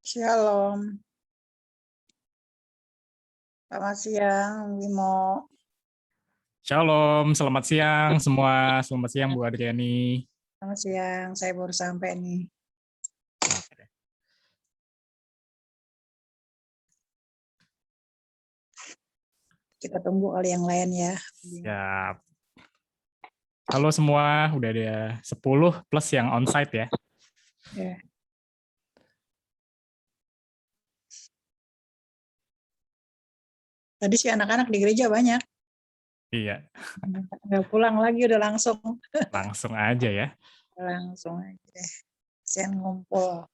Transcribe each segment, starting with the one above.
Shalom. Selamat siang, Bimo. Shalom, selamat siang semua. Selamat siang Bu Adriani. Selamat siang, saya baru sampai nih. Oke. Kita tunggu kali yang lain ya. Siap. Halo semua, udah ada 10 plus yang onsite ya. Ya. Tadi si anak-anak di gereja banyak. Iya, Nggak pulang lagi, udah langsung. langsung aja ya. Langsung aja. Kasian ngumpul.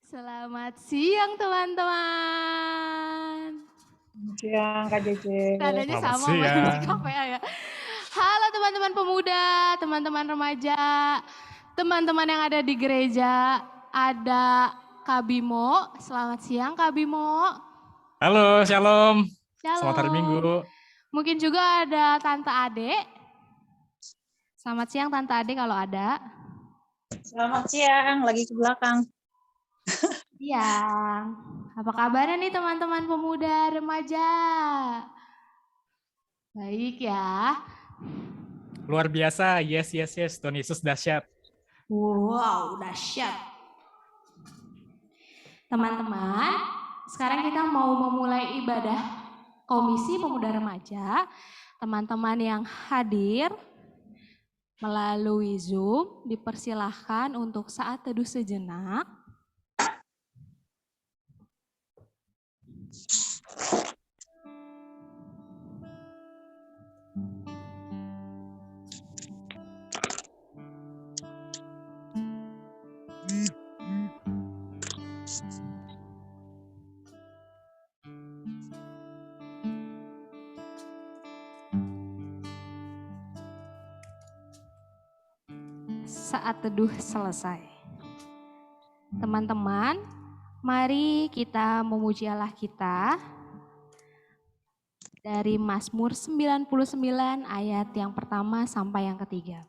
Selamat siang teman-teman. Siang Kak Cece. Nadanya Selamat sama sama siang. musik KPA ya. Halo teman-teman pemuda, teman-teman remaja, teman-teman yang ada di gereja. Ada Kak Bimo. Selamat siang Kak Bimo. Halo, shalom. Selamat hari Shalom. Minggu. Mungkin juga ada Tante Ade. Selamat siang Tante Ade kalau ada. Selamat siang, lagi ke belakang. Siang. Apa kabarnya nih teman-teman pemuda remaja? Baik ya. Luar biasa. Yes, yes, yes. Tuhan Yesus dahsyat. Wow, dahsyat. Teman-teman, sekarang kita mau memulai ibadah Komisi Pemuda Remaja. Teman-teman yang hadir melalui Zoom dipersilahkan untuk saat teduh sejenak. Saat teduh selesai. Teman-teman, mari kita memuji Allah kita dari Mazmur 99 ayat yang pertama sampai yang ketiga.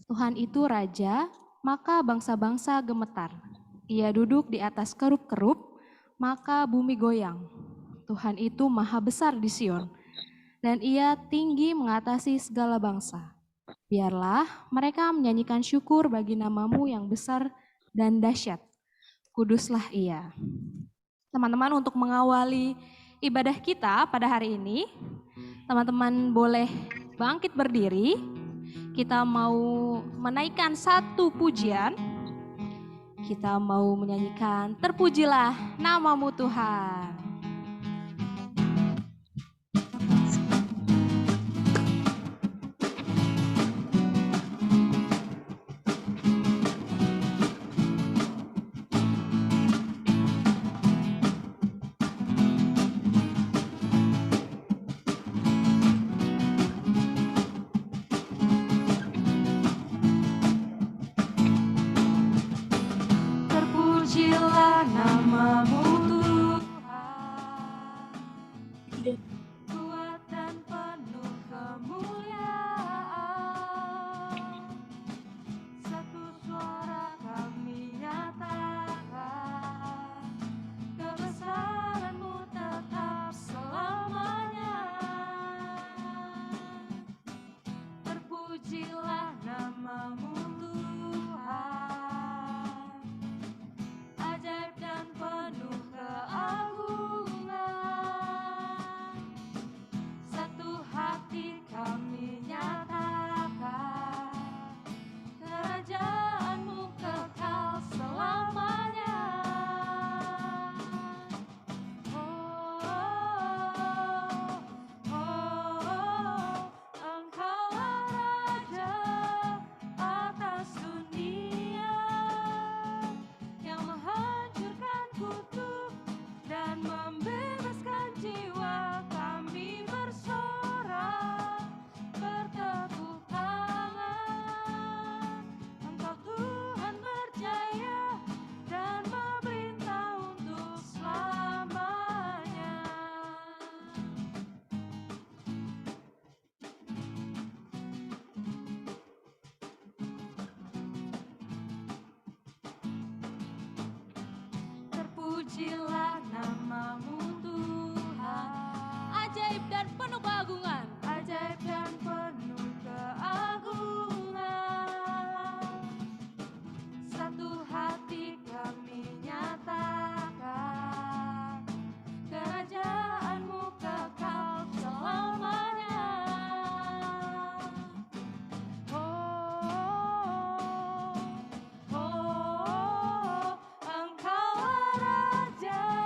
Tuhan itu Raja, maka bangsa-bangsa gemetar. Ia duduk di atas kerup-kerup, maka bumi goyang. Tuhan itu maha besar di Sion, dan ia tinggi mengatasi segala bangsa. Biarlah mereka menyanyikan syukur bagi namamu yang besar dan dahsyat. Kuduslah ia. Teman-teman, untuk mengawali ibadah kita pada hari ini, teman-teman boleh bangkit berdiri. Kita mau menaikkan satu pujian. Kita mau menyanyikan terpujilah namamu Tuhan. Terpujilah namamu Tuhan, kuat dan penuh kemuliaan. Satu suara kami nyatakan, kebesaran-Mu tetap selamanya. Terpujilah namamu Tuhan, ajaib dan penuh keagungan. Satu hati kami nyatakan, kerajaan-Mu kekal selamanya. Oh, oh, oh, Engkaulah Raja atas dunia, yang menghancurkan kutuk dan membebaskan jiwa. Kami bersorak, bertepuk tangan. Engkau Tuhan berjaya dan memerintah untuk selamanya. Terpujilah namamu Tuhan, ajaib dan penuh keagungan. Ajaib dan penuh keagungan. Satu hati kami nyatakan, kerajaan-Mu kekal selamanya. Oh, oh, Engkaulah Raja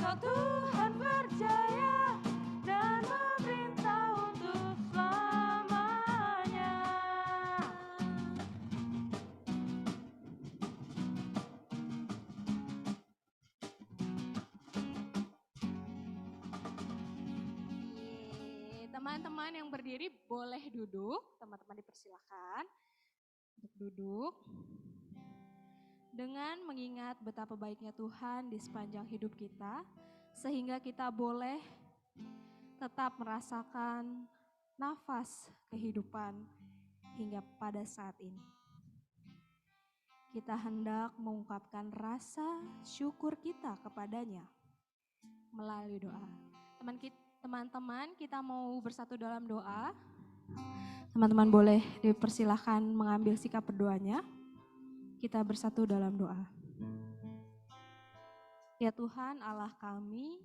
Engkau Tuhan berjaya dan memerintah untuk selamanya. Teman-teman yang berdiri boleh duduk, teman-teman dipersilakan untuk duduk. Dengan mengingat betapa baiknya Tuhan di sepanjang hidup kita, sehingga kita boleh tetap merasakan nafas kehidupan hingga pada saat ini. Kita hendak mengungkapkan rasa syukur kita kepadanya melalui doa. Teman-teman, kita mau bersatu dalam doa. Teman-teman boleh dipersilahkan mengambil sikap berdoanya. Kita bersatu dalam doa. Ya Tuhan Allah kami,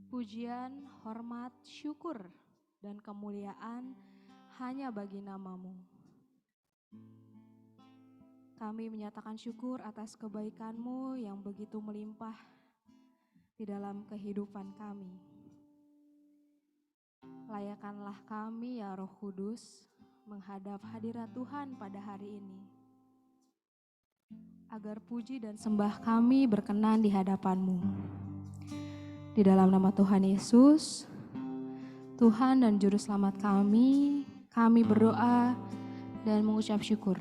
pujian, hormat, syukur, dan kemuliaan hanya bagi nama-Mu. Kami menyatakan syukur atas kebaikan-Mu yang begitu melimpah di dalam kehidupan kami. Layakkanlah kami ya Roh Kudus menghadap hadirat Tuhan pada hari ini. Agar puji dan sembah kami berkenan di hadapan-Mu. Di dalam nama Tuhan Yesus, Tuhan dan Juru Selamat kami berdoa dan mengucap syukur.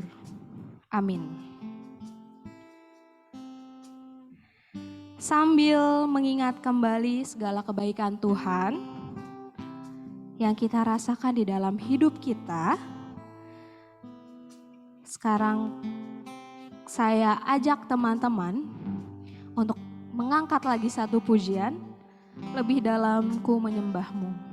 Amin. Sambil mengingat kembali segala kebaikan Tuhan yang kita rasakan di dalam hidup kita, sekarang saya ajak teman-teman untuk mengangkat lagi satu pujian, lebih dalam ku menyembah-Mu.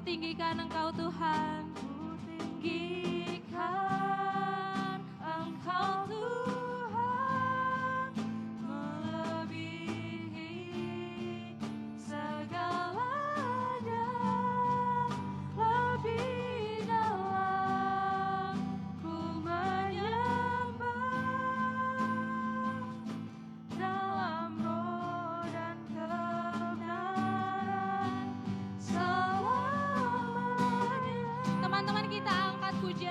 Tinggikan Engkau Tuhan, ku tinggikan Engkau Tuhan, melebihi segalanya, lebih dalam ku menyembah dalam roh dan kebenaran. Teman-teman kita angkat puji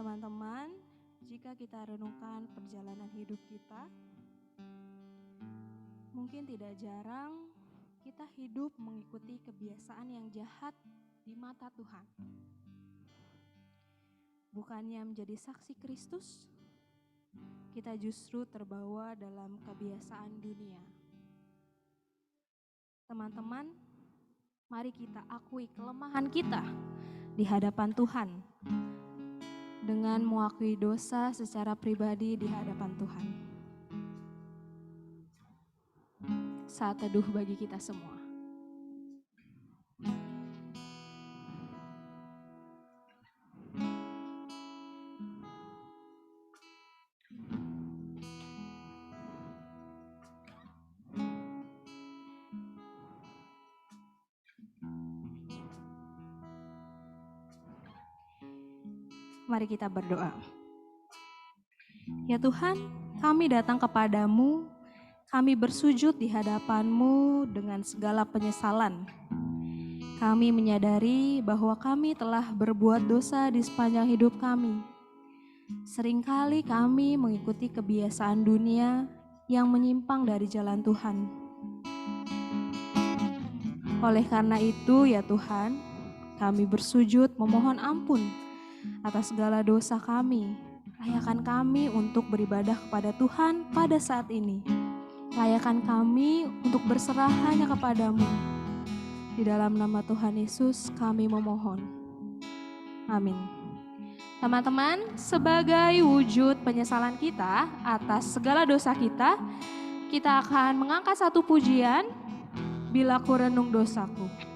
Teman-teman, jika kita renungkan perjalanan hidup kita, mungkin tidak jarang kita hidup mengikuti kebiasaan yang jahat di mata Tuhan. Bukannya menjadi saksi Kristus, kita justru terbawa dalam kebiasaan dunia. Teman-teman, mari kita akui kelemahan kita di hadapan Tuhan dengan mengakui dosa secara pribadi di hadapan Tuhan. Saat teduh bagi kita semua. Mari kita berdoa. Ya Tuhan, kami datang kepadamu, kami bersujud di hadapan-Mu dengan segala penyesalan. Kami menyadari bahwa kami telah berbuat dosa di sepanjang hidup kami. Seringkali kami mengikuti kebiasaan dunia yang menyimpang dari jalan Tuhan. Oleh karena itu, ya Tuhan, kami bersujud memohon ampun atas segala dosa kami. Layakan kami untuk beribadah kepada Tuhan pada saat ini. Layakan kami untuk berserah hanya kepadamu. Di dalam nama Tuhan Yesus kami memohon. Amin. Teman-teman, sebagai wujud penyesalan kita atas segala dosa kita, kita akan mengangkat satu pujian, Bila Ku Renung Dosaku.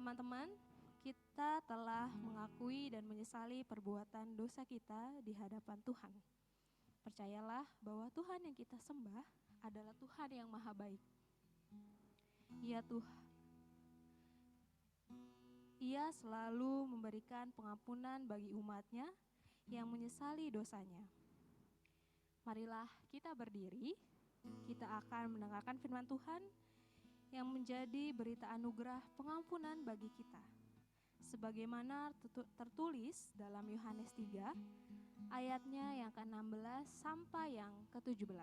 Teman-teman, kita telah mengakui dan menyesali perbuatan dosa kita di hadapan Tuhan. Percayalah bahwa Tuhan yang kita sembah adalah Tuhan yang maha baik. Ia selalu memberikan pengampunan bagi umatnya yang menyesali dosanya. Marilah kita berdiri, kita akan mendengarkan firman Tuhan yang menjadi berita anugerah pengampunan bagi kita. Sebagaimana tertulis dalam Yohanes 3, ayatnya yang ke-16 sampai yang ke-17.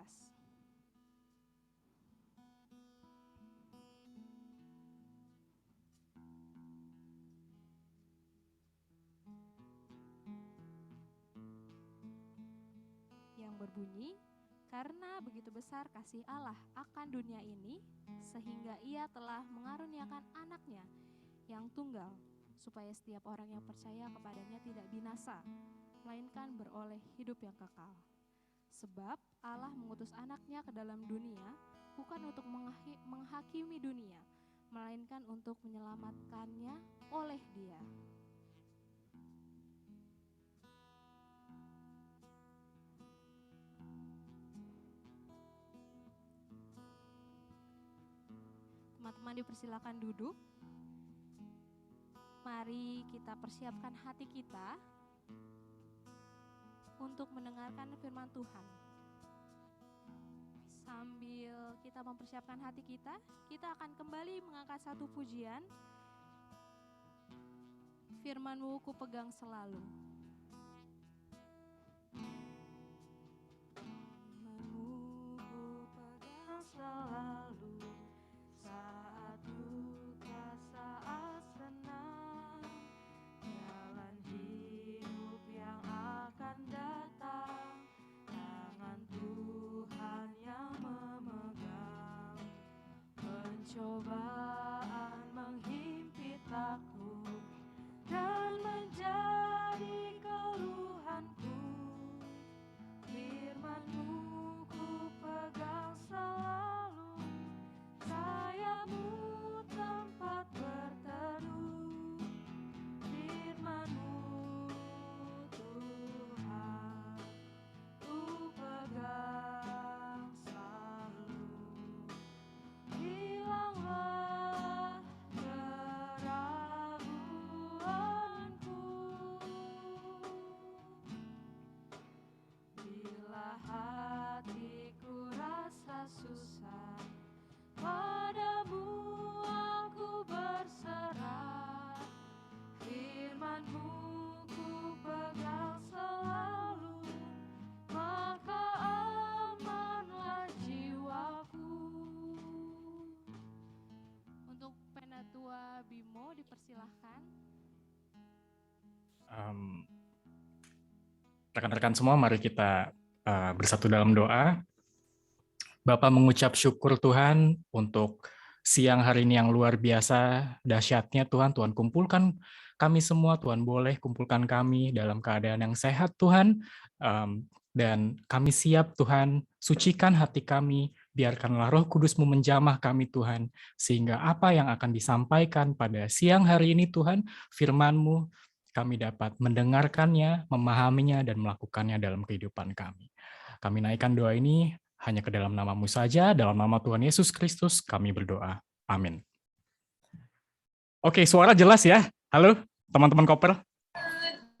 Yang berbunyi, karena begitu besar kasih Allah akan dunia ini, sehingga Ia telah mengaruniakan anaknya yang tunggal, supaya setiap orang yang percaya kepadanya tidak binasa, melainkan beroleh hidup yang kekal. Sebab Allah mengutus anaknya ke dalam dunia, bukan untuk menghakimi dunia, melainkan untuk menyelamatkannya oleh Dia. Teman-teman dipersilakan duduk. Mari kita persiapkan hati kita untuk mendengarkan firman Tuhan. Sambil kita mempersiapkan hati kita akan kembali mengangkat satu pujian. Firman-Mu ku pegang selalu. Firman-Mu ku pegang selalu. Saat duka, saat senang, jalan hidup yang akan datang, tangan Tuhan yang memegang. Pencobaan menghimpit aku dan menjadi keluhanku. Firman-Mu ku pegang selalu. Sayapmu tempat berteduh, firman-Mu Tuhan, ku pegang selalu. Hilanglah keraguanku, bila hatiku rasa susah, padamu aku berserah. Firman-Mu ku pegang selalu, maka amanlah jiwaku. Untuk Penatua Bimo dipersilahkan. Rekan-rekan semua, mari kita bersatu dalam doa. Bapa, mengucap syukur Tuhan untuk siang hari ini yang luar biasa, dahsyatnya Tuhan. Tuhan kumpulkan kami semua, Tuhan boleh kumpulkan kami dalam keadaan yang sehat Tuhan. Dan kami siap Tuhan, sucikan hati kami, biarkanlah Roh Kudus-Mu menjamah kami Tuhan. Sehingga apa yang akan disampaikan pada siang hari ini Tuhan, firman-Mu, kami dapat mendengarkannya, memahaminya, dan melakukannya dalam kehidupan kami. Kami naikkan doa ini hanya ke dalam nama-Mu saja, dalam nama Tuhan Yesus Kristus kami berdoa. Amin. Oke, suara jelas ya? Halo, teman-teman Koper?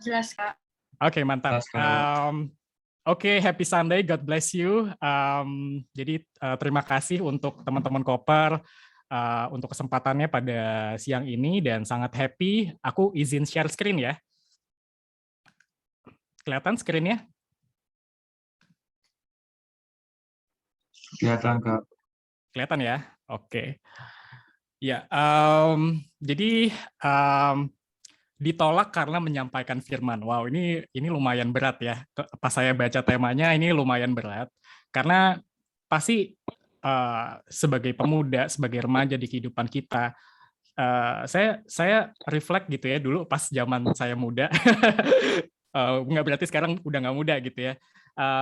Jelas, Kak. Oke, mantap. Oke, happy Sunday, God bless you. Jadi terima kasih untuk teman-teman Koper untuk kesempatannya pada siang ini, dan sangat happy. Aku izin share screen ya. Kelihatan screen-nya? Kelihatan, Kak. Kelihatan ya? Oke. Ya, jadi ditolak karena menyampaikan firman. Wow, ini lumayan berat ya. Pas saya baca temanya, ini lumayan berat. Karena pasti sebagai pemuda, sebagai remaja di kehidupan kita, saya reflect gitu ya, dulu pas zaman saya muda. Nggak berarti sekarang udah nggak muda gitu ya.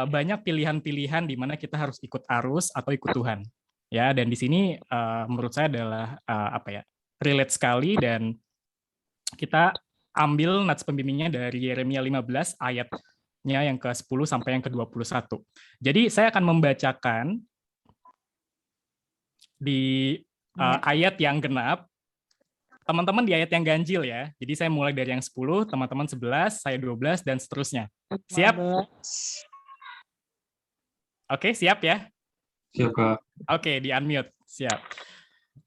Banyak pilihan-pilihan di mana kita harus ikut arus atau ikut Tuhan. Ya, dan di sini menurut saya adalah relate sekali, dan kita ambil nats pembimbingnya dari Yeremia 15 ayatnya yang ke-10 sampai yang ke-21. Jadi saya akan membacakan di ayat yang genap, teman-teman di ayat yang ganjil ya. Jadi saya mulai dari yang 10, teman-teman 11, saya 12, dan seterusnya. Siap? Oke, siap ya? Siap, Kak. Oke, di-unmute. Siap.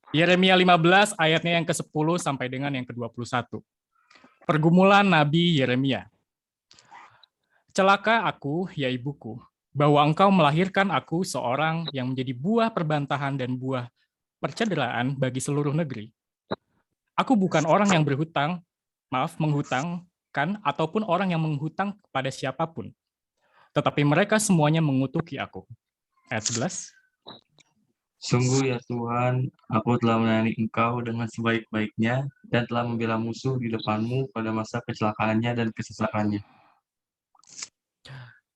Yeremia 15 ayatnya yang ke-10 sampai dengan yang ke-21. Pergumulan Nabi Yeremia. Celaka aku, ya ibuku, bahwa engkau melahirkan aku seorang yang menjadi buah perbantahan dan buah percederaan bagi seluruh negeri. Aku bukan orang yang menghutangkan ataupun orang yang menghutang kepada siapapun. Tetapi mereka semuanya mengutuki aku. Ayat 11. Sungguh ya Tuhan, aku telah melayani Engkau dengan sebaik-baiknya dan telah membela musuh di depanmu pada masa kecelakaannya dan kesesakannya.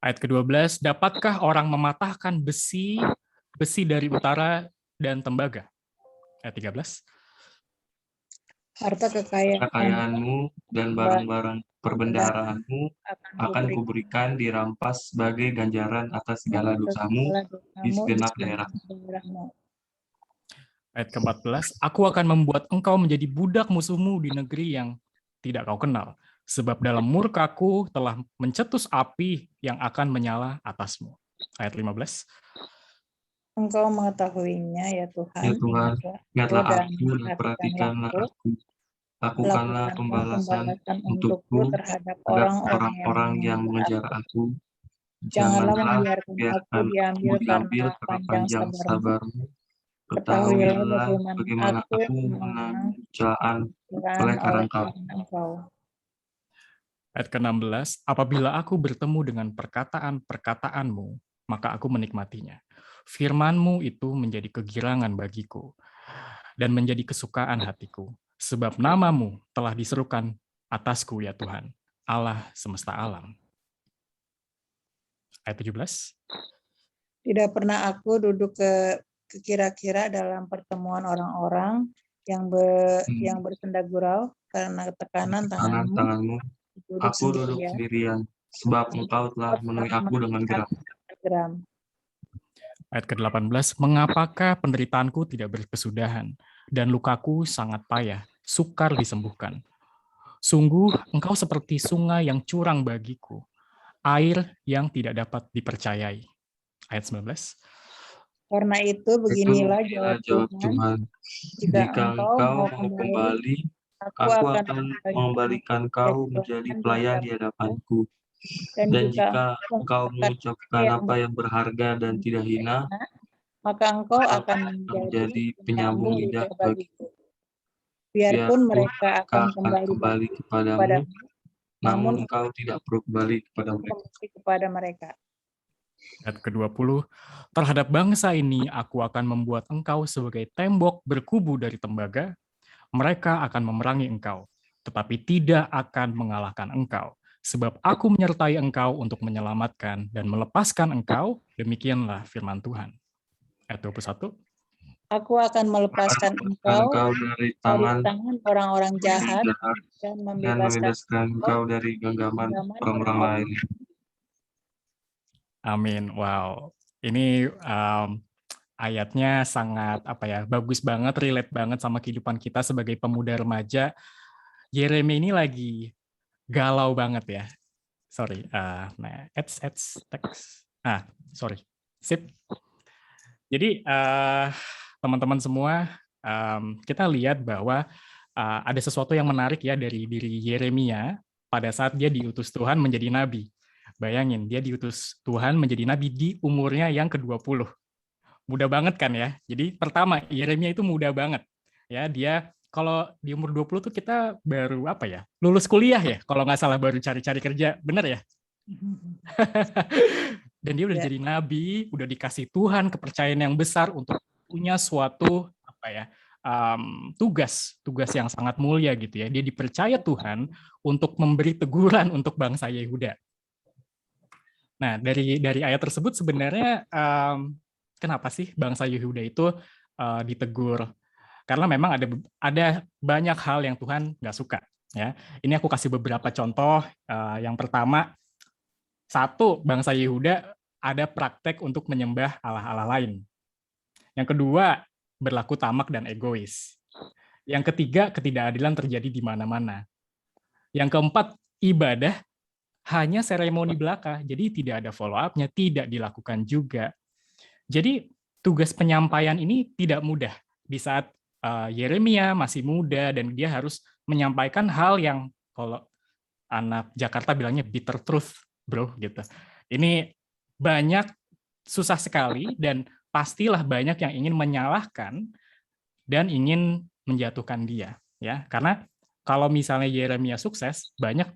Ayat ke-12, dapatkah orang mematahkan besi dari utara dan tembaga? Ayat 13. Harta Kekayaanmu dan barang-barang perbendaharaanmu akan kuberikan dirampas sebagai ganjaran atas segala dosamu di segenap daerahmu. Ayat ke-14, aku akan membuat engkau menjadi budak musuhmu di negeri yang tidak kau kenal, sebab dalam murkaku telah mencetus api yang akan menyala atasmu. Ayat 15. Engkau mengetahuinya ya Tuhan. Ya Tuhan, ingatlah dan aku dan perhatikanlah aku. Lakukanlah pembalasan untukku terhadap orang-orang orang-orang yang mengejar aku. Janganlah Janganlah membiarkan biarkan aku aku diambil karena panjang sabarmu. Ketahuilah bagaimana aku menanggung celaan oleh karena Engkau. Ayat ke-16, apabila aku bertemu dengan perkataan-perkataanmu, maka aku menikmatinya. Firman-Mu itu menjadi kegirangan bagiku dan menjadi kesukaan hatiku. Sebab nama-Mu telah diserukan atasku ya Tuhan, Allah semesta alam. Ayat 17. Tidak pernah aku duduk ke kira-kira dalam pertemuan orang-orang yang bersenda gurau karena tekanan tanganmu. Aku duduk sendirian, sebab Engkau telah memenuhi aku dengan geram. Ayat ke-18, mengapakah penderitaanku tidak berkesudahan, dan lukaku sangat payah, sukar disembuhkan. Sungguh, engkau seperti sungai yang curang bagiku, air yang tidak dapat dipercayai. Ayat 19. Karena itu beginilah jawab Tuhan, jika engkau mau kembali, aku akan mengembalikan kau menjadi pelayan di hadapanku. Dan jika engkau mengucapkan apa yang berharga dan tidak hina, maka engkau akan menjadi penyambung lidah bagiku. Biarpun mereka akan kembali kepadamu, namun engkau tidak perlu kembali kepada mereka. Ayat ke-20, terhadap bangsa ini aku akan membuat engkau sebagai tembok berkubu dari tembaga, mereka akan memerangi engkau, tetapi tidak akan mengalahkan engkau, sebab aku menyertai engkau untuk menyelamatkan dan melepaskan engkau, demikianlah firman Tuhan. Ayat 21. Aku akan melepaskan engkau dari tangan orang-orang jahat dan membebaskan engkau dari genggaman orang-orang lain. Amin. Wow. Ini ayatnya sangat bagus banget, relate banget sama kehidupan kita sebagai pemuda remaja. Yeremia ini lagi galau banget ya. Sorry, text. Sorry. Sip. Jadi teman-teman semua, kita lihat bahwa ada sesuatu yang menarik ya dari diri Yeremia pada saat dia diutus Tuhan menjadi nabi. Bayangin, dia diutus Tuhan menjadi nabi di umurnya yang ke-20. Muda banget kan ya. Jadi pertama, Yeremia itu muda banget. Ya, dia kalau di umur 20 tuh kita baru lulus kuliah ya, kalau nggak salah baru cari-cari kerja. Bener ya? Dan dia udah jadi nabi, udah dikasih Tuhan kepercayaan yang besar untuk punya suatu tugas yang sangat mulia gitu ya. Dia dipercaya Tuhan untuk memberi teguran untuk bangsa Yehuda. Nah, dari ayat tersebut sebenarnya kenapa sih bangsa Yehuda itu ditegur? Karena memang ada banyak hal yang Tuhan nggak suka. Ya, ini aku kasih beberapa contoh. Yang pertama, satu, bangsa Yehuda ada praktek untuk menyembah allah-allah lain. Yang kedua, berlaku tamak dan egois. Yang ketiga, ketidakadilan terjadi di mana-mana. Yang keempat, ibadah hanya seremoni belaka, jadi tidak ada follow up-nya, tidak dilakukan juga. Jadi tugas penyampaian ini tidak mudah di saat Yeremia masih muda dan dia harus menyampaikan hal yang kalau anak Jakarta bilangnya bitter truth, bro, gitu. Ini banyak, susah sekali, dan pastilah banyak yang ingin menyalahkan dan ingin menjatuhkan dia, ya. Karena kalau misalnya Yeremia sukses, banyak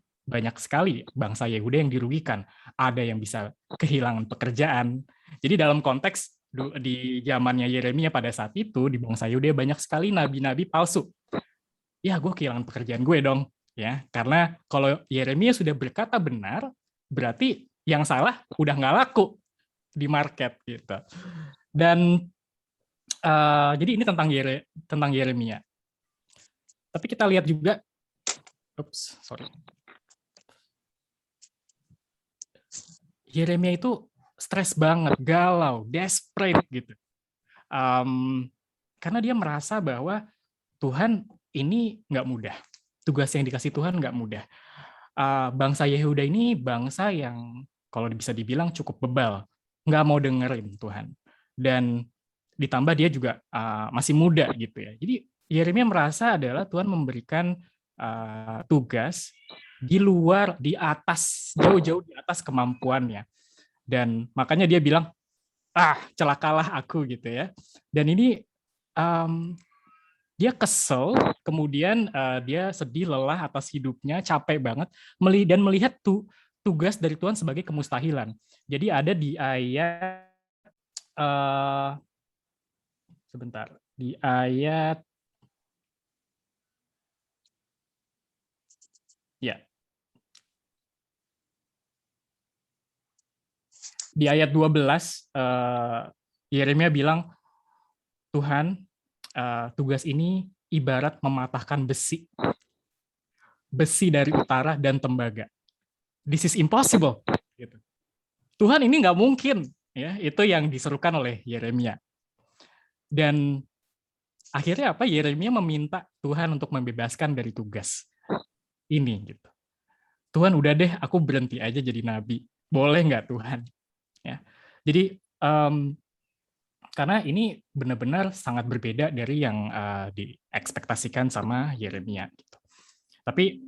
sekali bangsa Yehuda yang dirugikan. Ada yang bisa kehilangan pekerjaan. Jadi dalam konteks di zamannya Yeremia pada saat itu, di bangsa Yehuda banyak sekali nabi-nabi palsu. Ya, gue kehilangan pekerjaan gue dong, ya. Karena kalau Yeremia sudah berkata benar, berarti yang salah udah nggak laku di market, gitu. Dan jadi ini tentang Yeremia. Tapi kita lihat juga, Yeremia itu stres banget, galau, desperate gitu. Karena dia merasa bahwa Tuhan ini nggak mudah. Tugas yang dikasih Tuhan nggak mudah. Bangsa Yehuda ini bangsa yang kalau bisa dibilang cukup bebal, nggak mau dengerin Tuhan. Dan ditambah dia juga masih muda gitu ya. Jadi Yeremia merasa adalah Tuhan memberikan tugas di luar, di atas, jauh-jauh di atas kemampuannya. Dan makanya dia bilang, celakalah aku gitu ya. Dan ini dia kesel, kemudian dia sedih, lelah atas hidupnya, capek banget, dan melihat tugas dari Tuhan sebagai kemustahilan. Jadi ada di ayat, di ayat, ya, di ayat 12, Yeremia bilang, Tuhan, tugas ini ibarat mematahkan besi dari utara dan tembaga. This is impossible. Gitu. Tuhan, ini nggak mungkin. Ya, itu yang diserukan oleh Yeremia. Dan akhirnya apa? Yeremia meminta Tuhan untuk membebaskan dari tugas ini. Gitu. Tuhan, udah deh, aku berhenti aja jadi nabi. Boleh nggak Tuhan? Ya. Jadi karena ini benar-benar sangat berbeda dari yang diekspektasikan sama Yeremia. Gitu. Tapi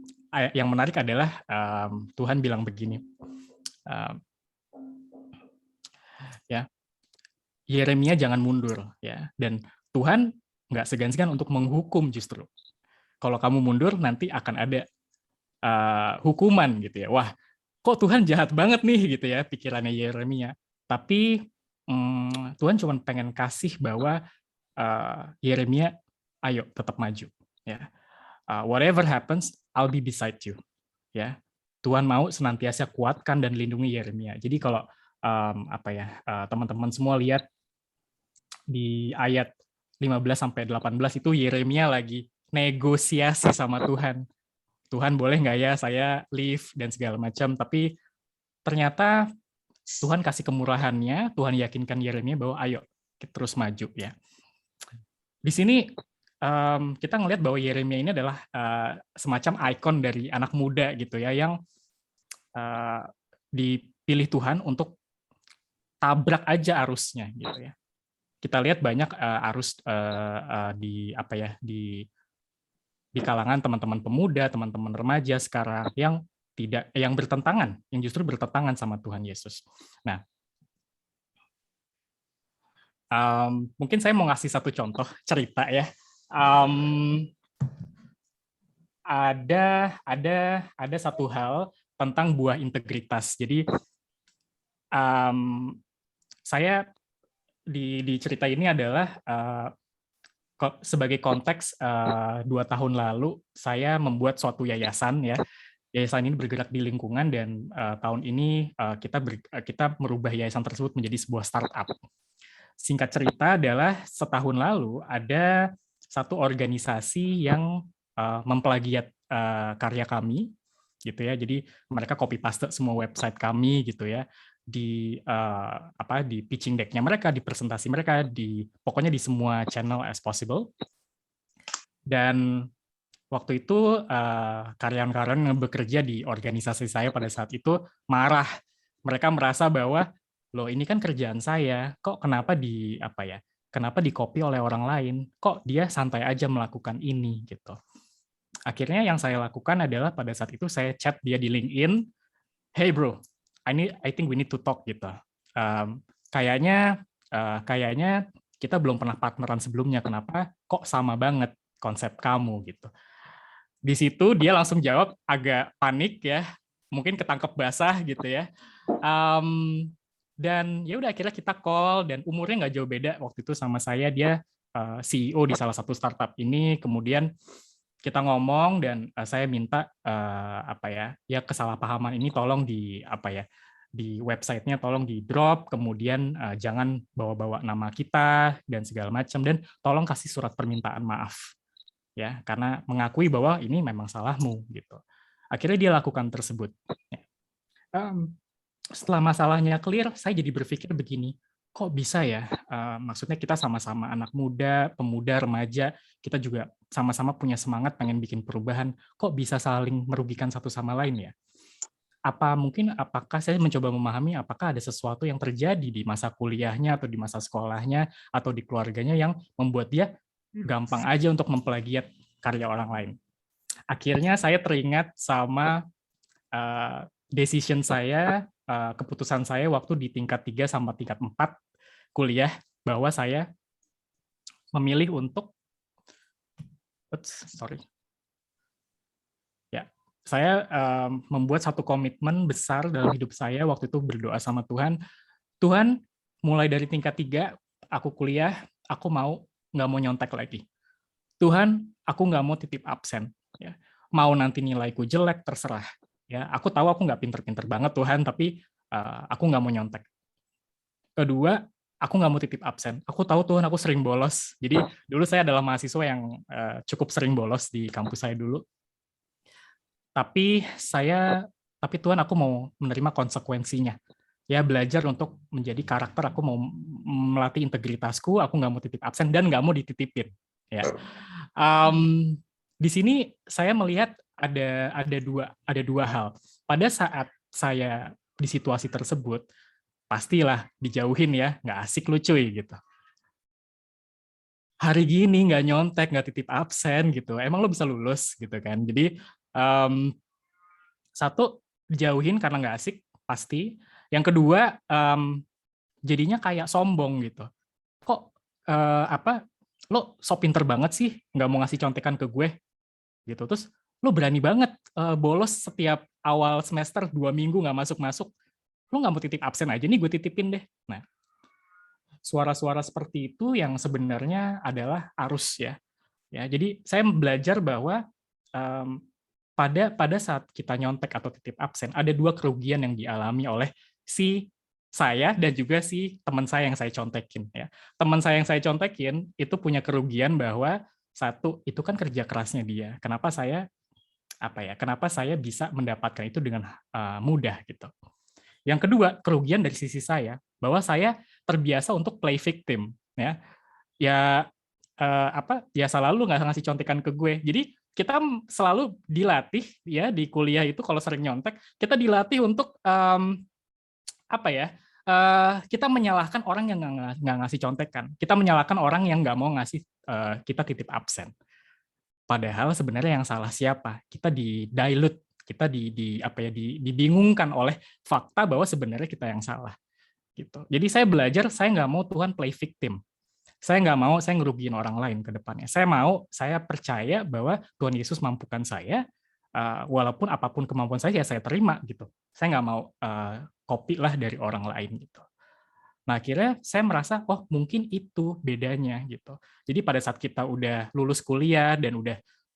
yang menarik adalah Tuhan bilang begini, ya, Yeremia jangan mundur, ya, dan Tuhan nggak segan-segan untuk menghukum justru. Kalau kamu mundur nanti akan ada hukuman gitu ya. Wah, kok Tuhan jahat banget nih gitu ya pikirannya Yeremia. Tapi Tuhan cuma pengen kasih bahwa Yeremia, ayo tetap maju. Ya, whatever happens, I'll be beside you. Ya, Tuhan mau senantiasa kuatkan dan lindungi Yeremia. Jadi kalau teman-teman semua lihat di ayat 15-18 itu Yeremia lagi negosiasi sama Tuhan. Tuhan boleh nggak ya saya leave dan segala macam. Tapi ternyata Tuhan kasih kemurahannya, Tuhan yakinkan Yeremia bahwa ayo kita terus maju ya. Di sini kita ngelihat bahwa Yeremia ini adalah semacam ikon dari anak muda gitu ya, yang dipilih Tuhan untuk tabrak aja arusnya gitu ya. Kita lihat banyak arus di kalangan teman-teman pemuda, teman-teman remaja sekarang yang bertentangan, yang justru bertentangan sama Tuhan Yesus. Nah, mungkin saya mau ngasih satu contoh cerita ya. Ada satu hal tentang buah integritas. Jadi saya di cerita ini adalah sebagai konteks 2 tahun lalu saya membuat suatu yayasan ya. Yayasan ini bergerak di lingkungan dan tahun ini kita merubah yayasan tersebut menjadi sebuah startup. Singkat cerita adalah setahun lalu ada satu organisasi yang karya kami, gitu ya. Jadi mereka copy paste semua website kami, gitu ya, di di pitching deck-nya mereka, di presentasi mereka, pokoknya di semua channel as possible. Dan waktu itu karyawan-karyawan yang bekerja di organisasi saya pada saat itu marah. Mereka merasa bahwa loh ini kan kerjaan saya, kok kenapa kenapa di-copy oleh orang lain? Kok dia santai aja melakukan ini gitu. Akhirnya yang saya lakukan adalah pada saat itu saya chat dia di LinkedIn, "Hey bro, I think we need to talk," gitu. Kayaknya kita belum pernah partneran sebelumnya, kenapa kok sama banget konsep kamu gitu. Di situ dia langsung jawab agak panik ya, mungkin ketangkep basah gitu ya. Dan ya udah akhirnya kita call, dan umurnya nggak jauh beda waktu itu sama saya. Dia CEO di salah satu startup ini. Kemudian kita ngomong dan saya minta kesalahpahaman ini tolong di websitenya tolong di drop, kemudian jangan bawa-bawa nama kita dan segala macam, dan tolong kasih surat permintaan maaf ya, karena mengakui bahwa ini memang salahmu gitu. Akhirnya dia lakukan tersebut. Setelah masalahnya clear, saya jadi berpikir begini, kok bisa ya? Maksudnya kita sama-sama anak muda, pemuda, remaja, kita juga sama-sama punya semangat pengen bikin perubahan, kok bisa saling merugikan satu sama lain ya? Apakah saya mencoba memahami apakah ada sesuatu yang terjadi di masa kuliahnya atau di masa sekolahnya atau di keluarganya yang membuat dia gampang aja untuk memplagiat karya orang lain. Akhirnya saya teringat sama decision saya, keputusan saya waktu di tingkat 3 sama tingkat 4 kuliah, bahwa saya memilih untuk saya membuat satu komitmen besar dalam hidup saya waktu itu, berdoa sama Tuhan, Tuhan, mulai dari tingkat 3 aku kuliah, aku nggak mau nyontek lagi. Tuhan, aku nggak mau titip absen. Ya. Mau nanti nilaiku jelek, terserah. Ya, aku tahu aku nggak pinter-pinter banget Tuhan, tapi aku nggak mau nyontek. Kedua, aku nggak mau titip absen. Aku tahu Tuhan, aku sering bolos. Jadi dulu saya adalah mahasiswa yang cukup sering bolos di kampus saya dulu. Tapi Tuhan, aku mau menerima konsekuensinya. Ya, belajar untuk menjadi karakter, aku mau melatih integritasku, aku nggak mau titip absen dan nggak mau dititipin. Ya. Di sini saya melihat ada dua hal. Pada saat saya di situasi tersebut, pastilah dijauhin ya, nggak asik lu cuy gitu. Hari gini nggak nyontek, nggak titip absen gitu, emang lo bisa lulus gitu kan. Jadi satu, dijauhin karena nggak asik pasti. Yang kedua, jadinya kayak sombong gitu. Kok lo so pinter banget sih, nggak mau ngasih contekan ke gue gitu. Terus lo berani banget bolos setiap awal semester 2 minggu nggak masuk-masuk. Lo nggak mau titip absen aja, nih gue titipin deh. Nah, suara-suara seperti itu yang sebenarnya adalah arus ya. Jadi saya belajar bahwa pada saat kita nyontek atau titip absen, ada dua kerugian yang dialami oleh si saya dan juga si teman saya yang saya contekin. Ya. Teman saya yang saya contekin itu punya kerugian bahwa satu, itu kan kerja kerasnya dia. Kenapa saya bisa mendapatkan itu dengan mudah gitu. Yang kedua, kerugian dari sisi saya bahwa saya terbiasa untuk play victim. Ya selalu nggak ngasih contekan ke gue. Jadi kita selalu dilatih ya di kuliah itu kalau sering nyontek, kita dilatih untuk kita menyalahkan orang yang nggak ngasih contekan. Kita menyalahkan orang yang nggak mau ngasih kita titip absen. Padahal sebenarnya yang salah siapa? Kita di-dilute, kita dibingungkan oleh fakta bahwa sebenarnya kita yang salah. Gitu. Jadi saya belajar, saya nggak mau Tuhan play victim. Saya nggak mau saya ngerugiin orang lain ke depannya. Saya percaya bahwa Tuhan Yesus mampukan saya, walaupun apapun kemampuan saya terima gitu. Saya nggak mau copy lah dari orang lain gitu. Nah akhirnya saya merasa, oh mungkin itu bedanya gitu. Jadi pada saat kita udah lulus kuliah dan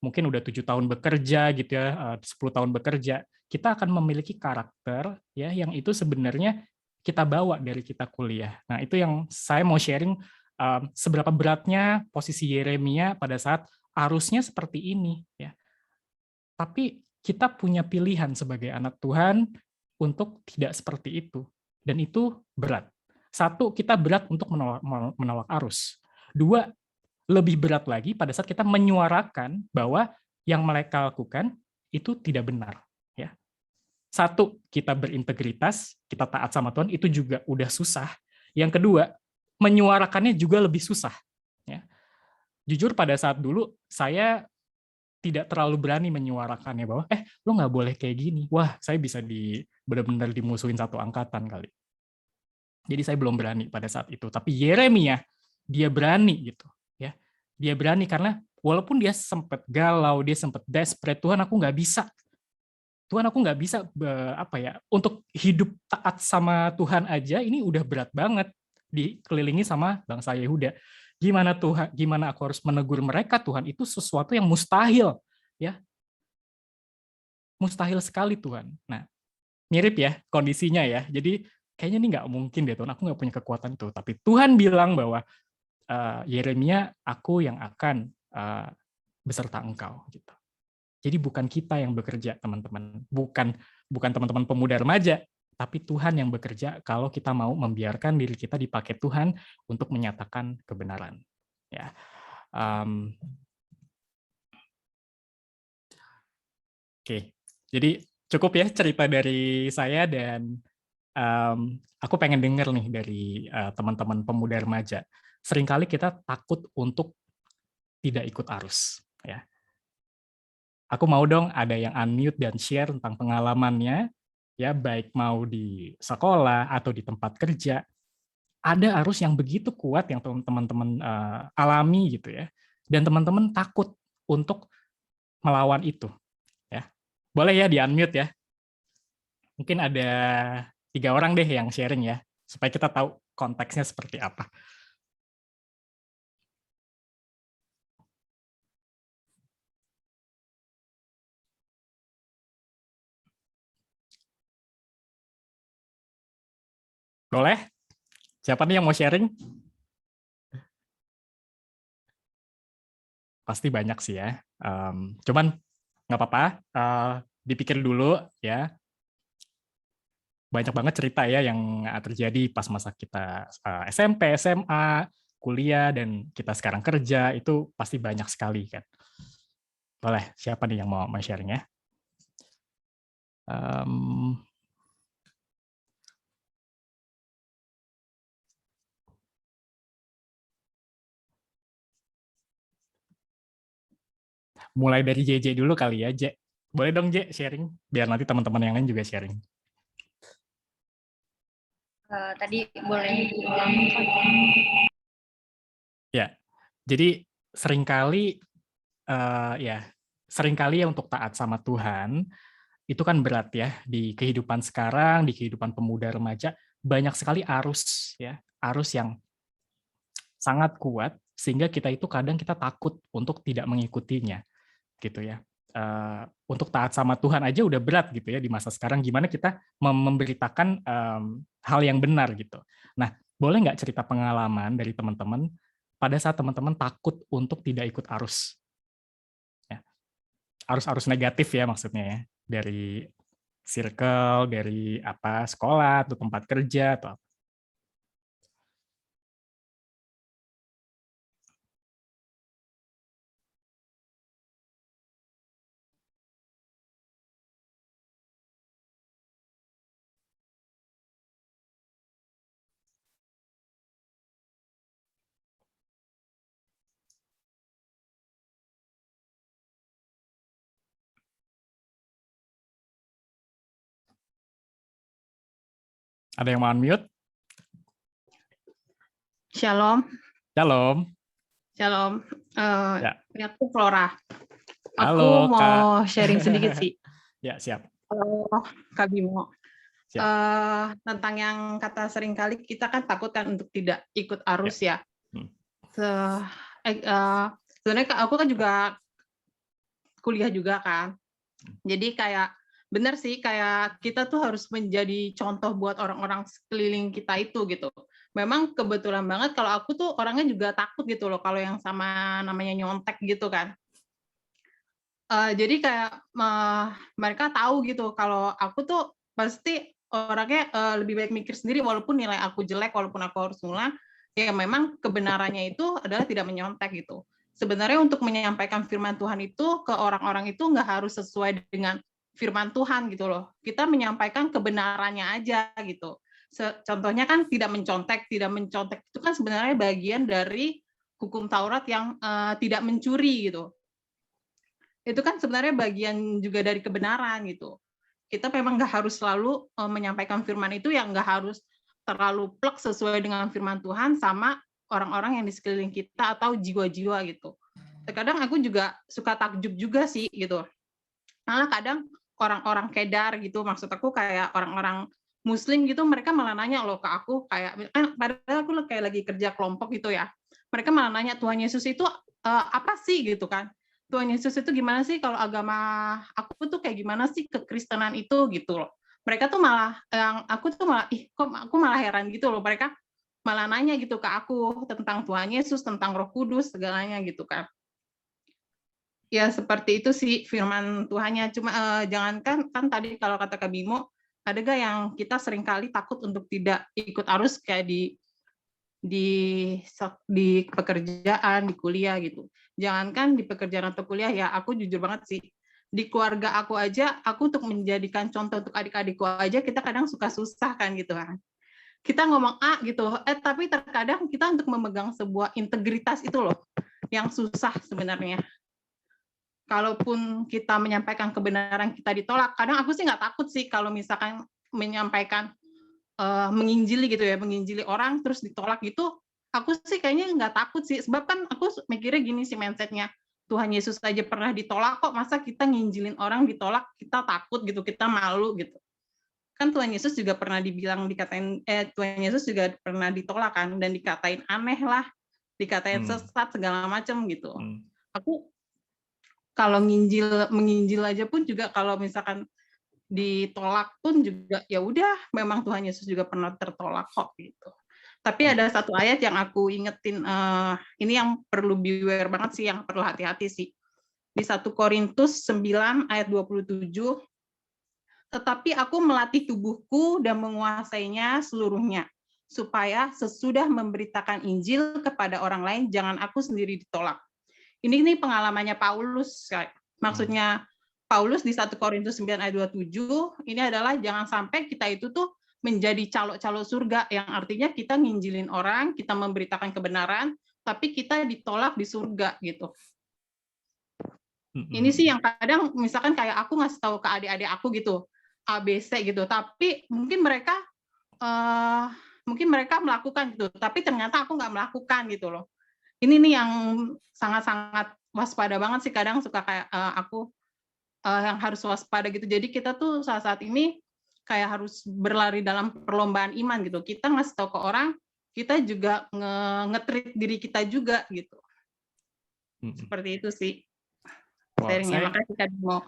mungkin udah 7 tahun bekerja gitu ya, 10 tahun bekerja, kita akan memiliki karakter ya yang itu sebenarnya kita bawa dari kita kuliah. Nah itu yang saya mau sharing. Seberapa beratnya posisi Yeremia pada saat arusnya seperti ini ya. Tapi kita punya pilihan sebagai anak Tuhan untuk tidak seperti itu. Dan itu berat. Satu, kita berat untuk menolak arus. Dua, lebih berat lagi pada saat kita menyuarakan bahwa yang mereka lakukan itu tidak benar. Ya. Satu, kita berintegritas, kita taat sama Tuhan, itu juga udah susah. Yang kedua, menyuarakannya juga lebih susah. Ya. Jujur pada saat dulu, saya tidak terlalu berani menyuarakannya bahwa, lo nggak boleh kayak gini. Wah, saya bisa benar-benar dimusuhin satu angkatan kali. Jadi saya belum berani pada saat itu. Tapi Yeremia, dia berani gitu. Ya, dia berani karena walaupun dia sempat galau, dia sempat desperate, Tuhan aku nggak bisa. Tuhan aku nggak bisa untuk hidup taat sama Tuhan aja, ini udah berat banget. Dikelilingi sama bangsa Yehuda. Gimana Tuhan? Gimana aku harus menegur mereka? Tuhan itu sesuatu yang mustahil, ya, mustahil sekali Tuhan. Nah, mirip ya kondisinya ya. Jadi kayaknya ini nggak mungkin deh Tuhan. Aku nggak punya kekuatan itu. Tapi Tuhan bilang bahwa Yeremia, aku yang akan beserta engkau. Gitu. Jadi bukan kita yang bekerja, teman-teman. Bukan teman-teman pemuda remaja. Tapi Tuhan yang bekerja kalau kita mau membiarkan diri kita dipakai Tuhan untuk menyatakan kebenaran. Ya, Oke. Jadi cukup ya cerita dari saya dan aku pengen dengar nih dari teman-teman pemuda remaja. Seringkali kita takut untuk tidak ikut arus. Ya. Aku mau dong ada yang unmute dan share tentang pengalamannya. Ya, baik mau di sekolah atau di tempat kerja, ada arus yang begitu kuat yang teman-teman alami gitu ya, dan teman-teman takut untuk melawan itu. Ya, boleh ya di unmute ya. Mungkin ada 3 orang deh yang sharing ya, supaya kita tahu konteksnya seperti apa. Boleh? Siapa nih yang mau sharing? Pasti banyak sih ya. Cuman nggak apa-apa, dipikir dulu ya. Banyak banget cerita ya yang terjadi pas masa kita SMP, SMA, kuliah, dan kita sekarang kerja, itu pasti banyak sekali kan. Boleh, siapa nih yang mau sharing ya? Mulai dari JJ dulu kali ya, J. Boleh dong, J, sharing, biar nanti teman-teman yang lain juga sharing. Tadi boleh diulang. Ya, jadi seringkali ya untuk taat sama Tuhan itu kan berat ya di kehidupan sekarang, di kehidupan pemuda remaja, banyak sekali arus yang sangat kuat sehingga kita itu kadang kita takut untuk tidak mengikutinya gitu ya. Untuk taat sama Tuhan aja udah berat gitu ya di masa sekarang, gimana kita memberitakan hal yang benar gitu. Nah, boleh nggak cerita pengalaman dari teman-teman pada saat teman-teman takut untuk tidak ikut arus? Ya. Arus-arus negatif ya maksudnya ya, dari circle, dari sekolah, atau tempat kerja, atau apa. Ada yang mau unmute? Shalom. Shalom. Shalom. Ya. Aku Flora. Halo, aku mau sharing sedikit sih. Ya, siap. Kak Bimo. Tentang yang kata seringkali kita kan takut kan untuk tidak ikut arus ya. Sebenarnya aku kan juga kuliah juga kan. Jadi kayak benar sih, kayak kita tuh harus menjadi contoh buat orang-orang sekeliling kita itu gitu. Memang kebetulan banget kalau aku tuh orangnya juga takut gitu loh kalau yang sama namanya nyontek gitu kan. Jadi kayak mereka tahu gitu kalau aku tuh pasti orangnya lebih baik mikir sendiri walaupun nilai aku jelek, walaupun aku harus ngulang, ya memang kebenarannya itu adalah tidak menyontek gitu. Sebenarnya untuk menyampaikan firman Tuhan itu ke orang-orang itu nggak harus sesuai dengan firman Tuhan gitu loh. Kita menyampaikan kebenarannya aja gitu. Contohnya kan tidak mencontek itu kan sebenarnya bagian dari hukum Taurat yang tidak mencuri gitu. Itu kan sebenarnya bagian juga dari kebenaran gitu. Kita memang nggak harus selalu menyampaikan firman itu yang nggak harus terlalu plek sesuai dengan firman Tuhan sama orang-orang yang di sekeliling kita atau jiwa-jiwa gitu. Terkadang aku juga suka takjub juga sih gitu. Malah kadang orang-orang kedar gitu, maksud aku kayak orang-orang Muslim gitu, mereka malah nanya loh ke aku kayak, padahal aku kayak lagi kerja kelompok gitu ya. Mereka malah nanya Tuhan Yesus itu apa sih gitu kan? Tuhan Yesus itu gimana sih kalau agama aku tuh kayak gimana sih kekristenan itu gitu loh. Mereka tuh malah yang aku tuh malah kok aku malah heran gitu loh, mereka malah nanya gitu ke aku tentang Tuhan Yesus, tentang Roh Kudus segalanya gitu kan. Ya seperti itu sih firman Tuhannya. Cuma jangankan kan tadi kalau kata Kak Bimo, ada gak yang kita seringkali takut untuk tidak ikut arus kayak di pekerjaan, di kuliah gitu. Jangankan di pekerjaan atau kuliah ya, aku jujur banget sih. Di keluarga aku aja, aku untuk menjadikan contoh untuk adik-adikku aja kita kadang suka susah kan gitu kan. Kita ngomong A gitu, tapi terkadang kita untuk memegang sebuah integritas itu loh yang susah sebenarnya. Kalaupun kita menyampaikan kebenaran kita ditolak, kadang aku sih nggak takut sih kalau misalkan menyampaikan menginjili gitu ya, menginjili orang terus ditolak gitu, aku sih kayaknya nggak takut sih, sebab kan aku mikirnya gini sih mindsetnya, Tuhan Yesus aja pernah ditolak kok, masa kita nginjilin orang ditolak, kita takut gitu, kita malu gitu. Kan Tuhan Yesus juga pernah dikatain, Tuhan Yesus juga pernah ditolak kan, dan dikatain aneh lah, dikatain sesat segala macam gitu. Aku kalau menginjil aja pun juga kalau misalkan ditolak pun juga ya udah memang Tuhan Yesus juga pernah tertolak kok gitu. Tapi ada satu ayat yang aku ingetin, ini yang perlu beware banget sih, yang perlu hati-hati sih. Di 1 Korintus 9 ayat 27, tetapi aku melatih tubuhku dan menguasainya seluruhnya, supaya sesudah memberitakan Injil kepada orang lain, jangan aku sendiri ditolak. Ini pengalamannya Paulus, maksudnya Paulus di 1 Korintus 9 ayat 27, ini adalah jangan sampai kita itu tuh menjadi calo-calo surga, yang artinya kita nginjilin orang, kita memberitakan kebenaran, tapi kita ditolak di surga gitu. Ini sih yang kadang misalkan kayak aku ngasih tahu ke adik-adik aku gitu, ABC gitu, tapi mungkin mereka melakukan gitu, tapi ternyata aku nggak melakukan gitu loh. Ini nih yang sangat-sangat waspada banget sih, kadang suka kayak aku yang harus waspada gitu. Jadi kita tuh saat ini kayak harus berlari dalam perlombaan iman gitu. Kita ngasih tahu ke orang, kita juga nge-treat diri kita juga gitu. Seperti itu sih. Sharingnya. Makasih Kak Bimo.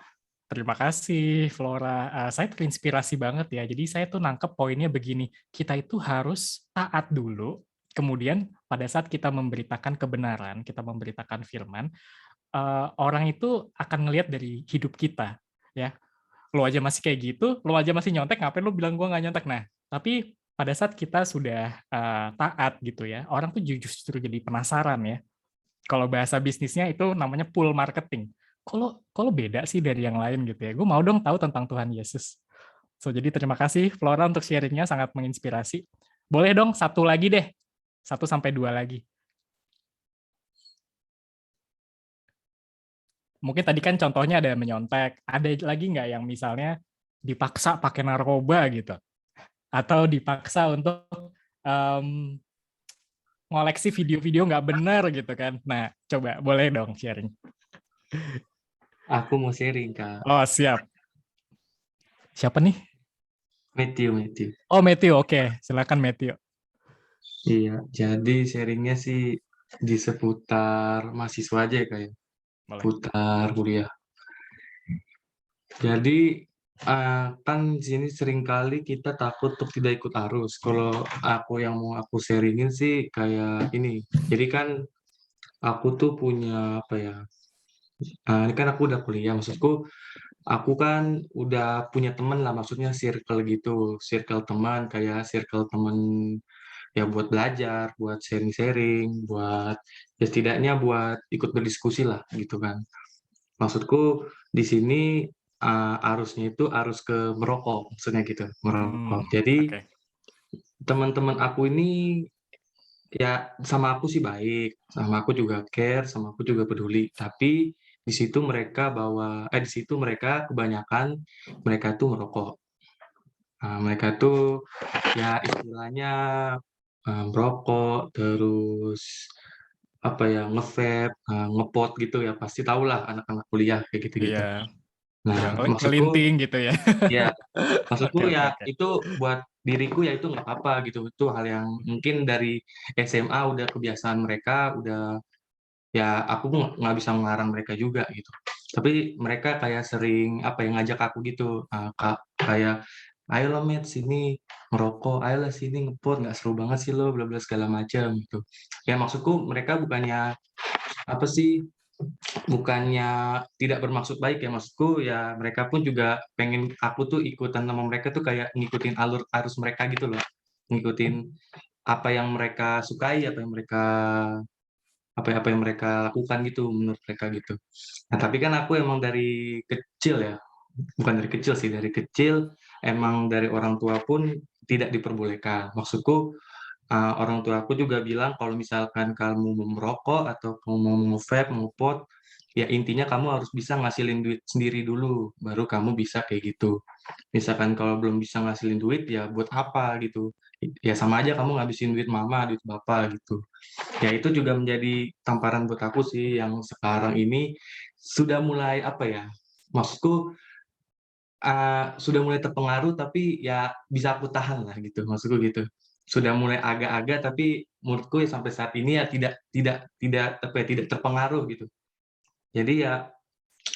Terima kasih Flora. Saya terinspirasi banget ya. Jadi saya tuh nangkep poinnya begini, kita itu harus taat dulu, kemudian pada saat kita memberitakan kebenaran, kita memberitakan firman, orang itu akan ngelihat dari hidup kita, ya. Lo aja masih kayak gitu, lo aja masih nyontek, ngapain lo bilang gue nggak nyontek? Nah, tapi pada saat kita sudah taat gitu ya, orang tuh justru jadi penasaran ya. Kalau bahasa bisnisnya itu namanya pull marketing. Kalau beda sih dari yang lain gitu ya. Gue mau dong tahu tentang Tuhan Yesus. Jadi terima kasih Flora untuk sharingnya, sangat menginspirasi. Boleh dong satu lagi deh, 1 sampai 2 lagi. Mungkin tadi kan contohnya ada menyontek, ada lagi nggak yang misalnya dipaksa pakai narkoba gitu, atau dipaksa untuk ngoleksi video-video nggak benar gitu kan. Nah, coba boleh dong sharing. Aku mau sharing, Kak. Oh, siap. Siapa nih? Matthew. Oh, Matthew, oke. Silakan Matthew. Iya, jadi sharingnya sih di seputar mahasiswa aja ya, kayak putar kuliah. Jadi kan di sini seringkali kita takut untuk tidak ikut arus. Kalau yang mau aku sharingin sih kayak ini. Jadi kan aku tuh punya Ini kan aku udah kuliah, maksudku aku kan udah punya temen lah, maksudnya circle gitu, circle teman kayak circle teman ya buat belajar, buat sharing-sharing, buat ya setidaknya buat ikut berdiskusi lah gitu kan. Maksudku di sini arusnya itu arus ke merokok, maksudnya gitu, merokok. Jadi Oke. teman-teman aku ini ya sama aku sih baik, sama aku juga care, sama aku juga peduli. Tapi di situ mereka kebanyakan mereka tuh merokok. Mereka tuh ya istilahnya merokok, terus apa ya nge-vape, ngepot gitu ya pasti tahulah anak-anak kuliah kayak gitu-gitu. Iya, Nah, udah maksudku ngelinting gitu ya. ya maksudku Oke, oke, ya oke. itu buat diriku ya itu nggak apa-apa gitu. Itu hal yang mungkin dari SMA udah kebiasaan mereka, udah ya aku nggak bisa melarang mereka juga gitu. Tapi mereka kayak sering apa ya ngajak aku gitu, Kak, kayak ayolah Met sini ngerokok, ayolah sini ngepot, nggak seru banget sih lo, bla bla segala macam gitu. Ya maksudku mereka bukannya apa sih, bukannya tidak bermaksud baik ya, maksudku ya mereka pun juga pengen aku tuh ikutan sama mereka tuh kayak ngikutin alur arus mereka gitu loh. Ngikutin apa yang mereka sukai, apa yang mereka lakukan gitu menurut mereka gitu. Nah, tapi kan aku emang dari kecil ya, bukan dari kecil sih, dari kecil emang dari orang tua pun tidak diperbolehkan. Maksudku orang tua aku juga bilang kalau misalkan kamu mau merokok atau kamu mau nge-vape, nge-pot, ya intinya kamu harus bisa ngasilin duit sendiri dulu, baru kamu bisa kayak gitu. Misalkan kalau belum bisa ngasilin duit, ya buat apa gitu. Ya sama aja kamu ngabisin duit mama, duit bapak gitu. Ya itu juga menjadi tamparan buat aku sih yang sekarang ini sudah mulai apa ya, maksudku sudah mulai terpengaruh tapi ya bisa aku tahan lah gitu, maksudku gitu. Sudah mulai agak-agak tapi menurutku ya sampai saat ini ya tidak apa ya, tidak terpengaruh gitu. Jadi ya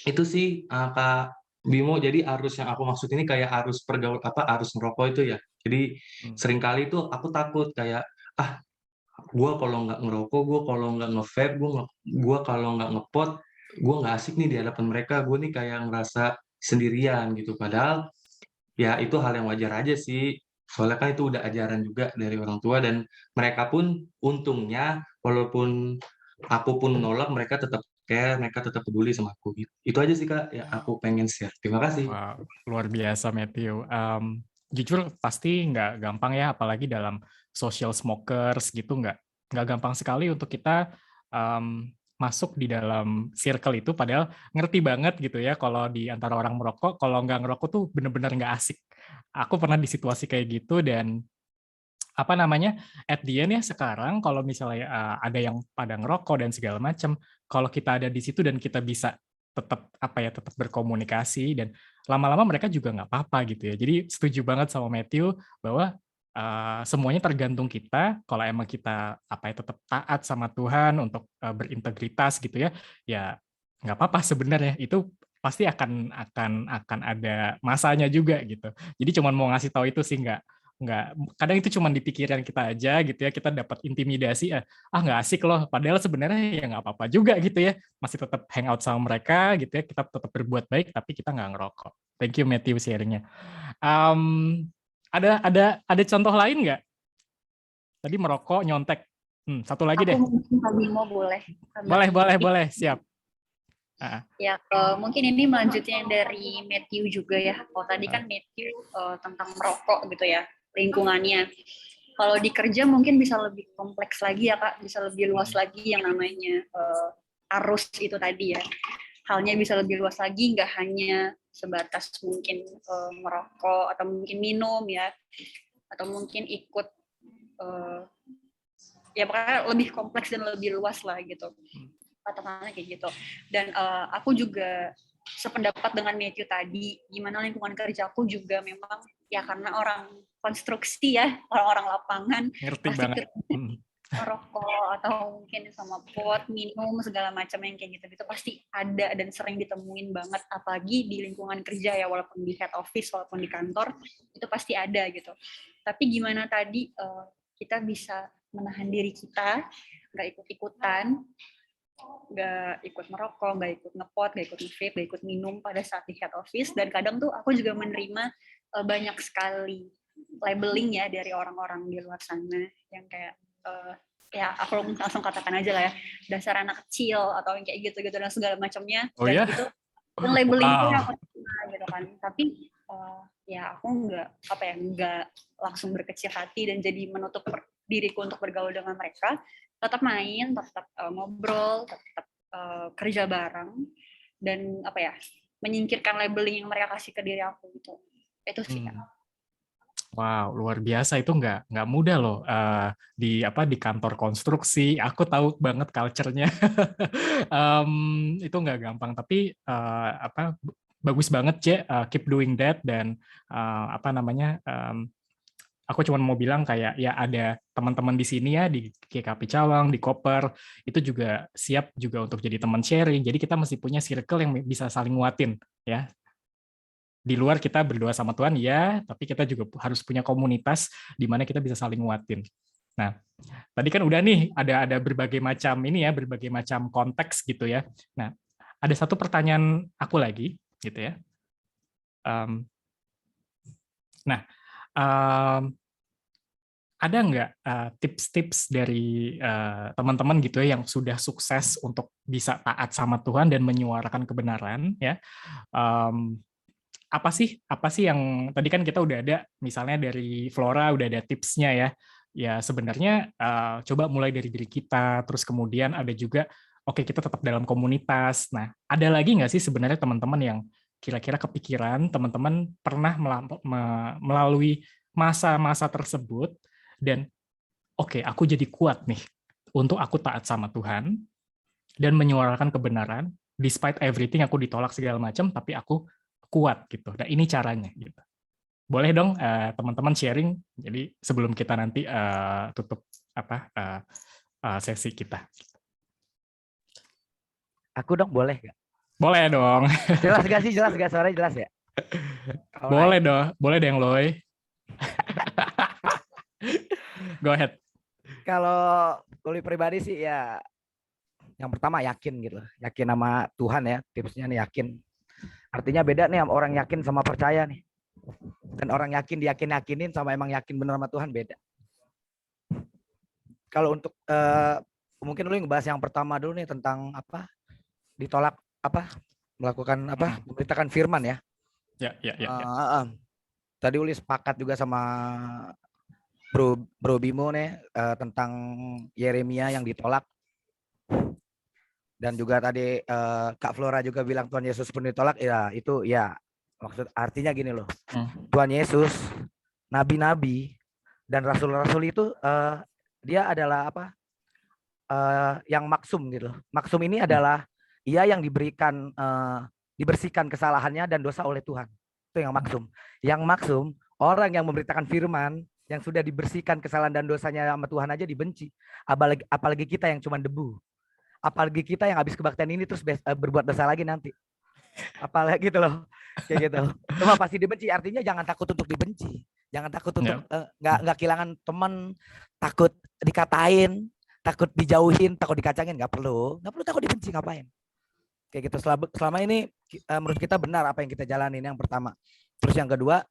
itu sih, Kak Bimo, jadi arus yang aku maksud ini kayak arus ngerokok itu ya. Jadi Hmm. seringkali itu aku takut kayak, "Ah, gua kalau nggak ngerokok, gua kalau nggak nge-vape, gua kalau nggak ngepot, gua nggak asik nih di hadapan mereka, gua nih kayak ngerasa sendirian," gitu. Padahal ya itu hal yang wajar aja sih, soalnya kan itu udah ajaran juga dari orang tua dan mereka pun untungnya walaupun aku pun nolak, mereka tetap care, mereka tetap peduli sama aku, gitu. Itu aja sih, Kak, yang aku pengen share. Terima kasih. Wow, luar biasa Matthew. Jujur pasti nggak gampang ya, apalagi dalam social smokers gitu, nggak gampang sekali untuk kita masuk di dalam circle itu, padahal ngerti banget gitu ya kalau di antara orang merokok, kalau nggak ngerokok tuh bener-bener nggak asik. Aku pernah di situasi kayak gitu dan apa namanya, at the end ya sekarang kalau misalnya ada yang pada ngerokok dan segala macam, kalau kita ada di situ dan kita bisa tetap apa ya, tetap berkomunikasi dan lama-lama mereka juga nggak apa-apa gitu ya. Jadi setuju banget sama Matthew bahwa semuanya tergantung kita. Kalau emang kita apa ya tetap taat sama Tuhan untuk berintegritas gitu ya, ya nggak apa-apa sebenarnya. Itu pasti akan ada masanya juga gitu. Jadi cuman mau ngasih tahu itu sih nggak kadang itu cuma di pikiran kita aja gitu ya, kita dapat intimidasi nggak asik loh, padahal sebenarnya ya nggak apa-apa juga gitu ya, masih tetap hangout sama mereka gitu ya, kita tetap berbuat baik tapi kita nggak ngerokok. Thank you Matthew sharingnya. um, ada contoh lain nggak, tadi merokok nyontek. Satu lagi Aku deh. mungkin Kak Bimo boleh Boleh siap. Ya, mungkin ini melanjutnya yang dari Matthew juga ya. Kalau tadi kan Matthew tentang merokok gitu ya, lingkungannya. Kalau di kerja mungkin bisa lebih kompleks lagi ya Kak, bisa lebih luas lagi yang namanya arus itu tadi ya. Halnya bisa lebih luas lagi, nggak hanya sebatas mungkin merokok atau mungkin minum ya, atau mungkin ikut ya pokoknya lebih kompleks dan lebih luas lah gitu. Katakanlah kayak gitu. Dan aku juga sependapat dengan Matthew tadi, gimana lingkungan kerja aku juga memang ya karena orang konstruksi ya, orang-orang lapangan Ngerti pasti banget. merokok atau mungkin sama pot, minum segala macam yang kayak gitu-gitu pasti ada dan sering ditemuin banget, apalagi di lingkungan kerja ya, walaupun di head office, walaupun di kantor itu pasti ada gitu. Tapi gimana tadi kita bisa menahan diri kita, nggak ikut-ikutan, nggak ikut merokok, nggak ikut ngepot, nggak ikut nge-vape, nggak ikut minum pada saat di head office. Dan kadang tuh aku juga menerima banyak sekali labeling ya dari orang-orang di luar sana yang kayak ya aku langsung katakan aja lah ya, dasar anak kecil atau yang kayak gitu-gitu dan segala macamnya. Oh dan ya? itu dan labeling itu Wow. yang aku terima gitu kan. Tapi ya aku nggak langsung berkecil hati dan jadi menutup diriku untuk bergaul dengan mereka. Tetap main, tetap ngobrol, tetap kerja bareng, dan menyingkirkan labeling yang mereka kasih ke diri aku gitu. Itu sih. Wow, luar biasa, itu nggak mudah loh di kantor konstruksi. Aku tahu banget culture-nya. Itu nggak gampang, tapi bagus banget, Cek. Keep doing that. Dan aku cuma mau bilang kayak ya ada teman-teman di sini ya, di GKP Cawang, di Koper, itu juga siap juga untuk jadi teman sharing. Jadi kita mesti punya circle yang bisa saling nguatin ya. Di luar kita berdoa sama Tuhan ya, tapi kita juga harus punya komunitas di mana kita bisa saling nguatin. Nah, tadi kan udah nih ada berbagai macam ini ya, berbagai macam konteks gitu ya. Nah, ada satu pertanyaan aku lagi gitu ya. Ada nggak tips-tips dari teman-teman gitu ya yang sudah sukses untuk bisa taat sama Tuhan dan menyuarakan kebenaran ya? Apa sih yang tadi kan kita udah ada misalnya dari Flora udah ada tipsnya ya. Ya sebenarnya coba mulai dari diri kita, terus kemudian ada juga oke kita tetap dalam komunitas. Nah, ada lagi nggak sih sebenarnya teman-teman yang kira-kira kepikiran teman-teman pernah melalui masa-masa tersebut dan oke aku jadi kuat nih untuk aku taat sama Tuhan dan menyuarakan kebenaran despite everything, aku ditolak segala macam tapi aku kuat gitu. Nah, ini caranya gitu. Boleh dong teman-teman sharing. Jadi sebelum kita nanti tutup sesi kita. Aku dong boleh nggak? Boleh dong. Jelas gak sih? Jelas gak suaranya jelas ya? Boleh dong. Boleh dong Loy. Go ahead. Kalau Uli pribadi sih ya yang pertama yakin gitu. Yakin sama Tuhan ya. Tipsnya nih yakin. Artinya beda nih orang yakin sama percaya nih. Dan orang yakin diyakin-yakinin sama emang yakin benar sama Tuhan beda. Kalau untuk mungkin lu ngebahas yang pertama dulu nih tentang ditolak melakukan memberitakan firman ya. Ya. Tadi Uli sepakat juga sama Bro Bimo nih tentang Yeremia yang ditolak. Dan juga tadi Kak Flora juga bilang Tuhan Yesus pun ditolak, ya itu ya maksud artinya gini loh. Tuhan Yesus, nabi-nabi dan rasul-rasul itu dia adalah yang maksum gitu. Maksum ini adalah ia yang dibersihkan kesalahannya dan dosa oleh Tuhan. Itu yang maksum. Yang maksum orang yang memberitakan firman yang sudah dibersihkan kesalahan dan dosanya sama Tuhan aja dibenci. Apalagi kita yang cuma debu. Apalagi kita yang habis kebaktian ini terus berbuat dosa lagi nanti. Apalagi gitu loh. Kayak gitu. Cuma pasti dibenci. Artinya jangan takut untuk dibenci. Jangan takut untuk nggak kehilangan teman, takut dikatain, takut dijauhin, takut dikacangin. Nggak perlu takut dibenci, ngapain. Kayak gitu. Selama ini menurut kita benar apa yang kita jalanin, yang pertama. Terus yang kedua,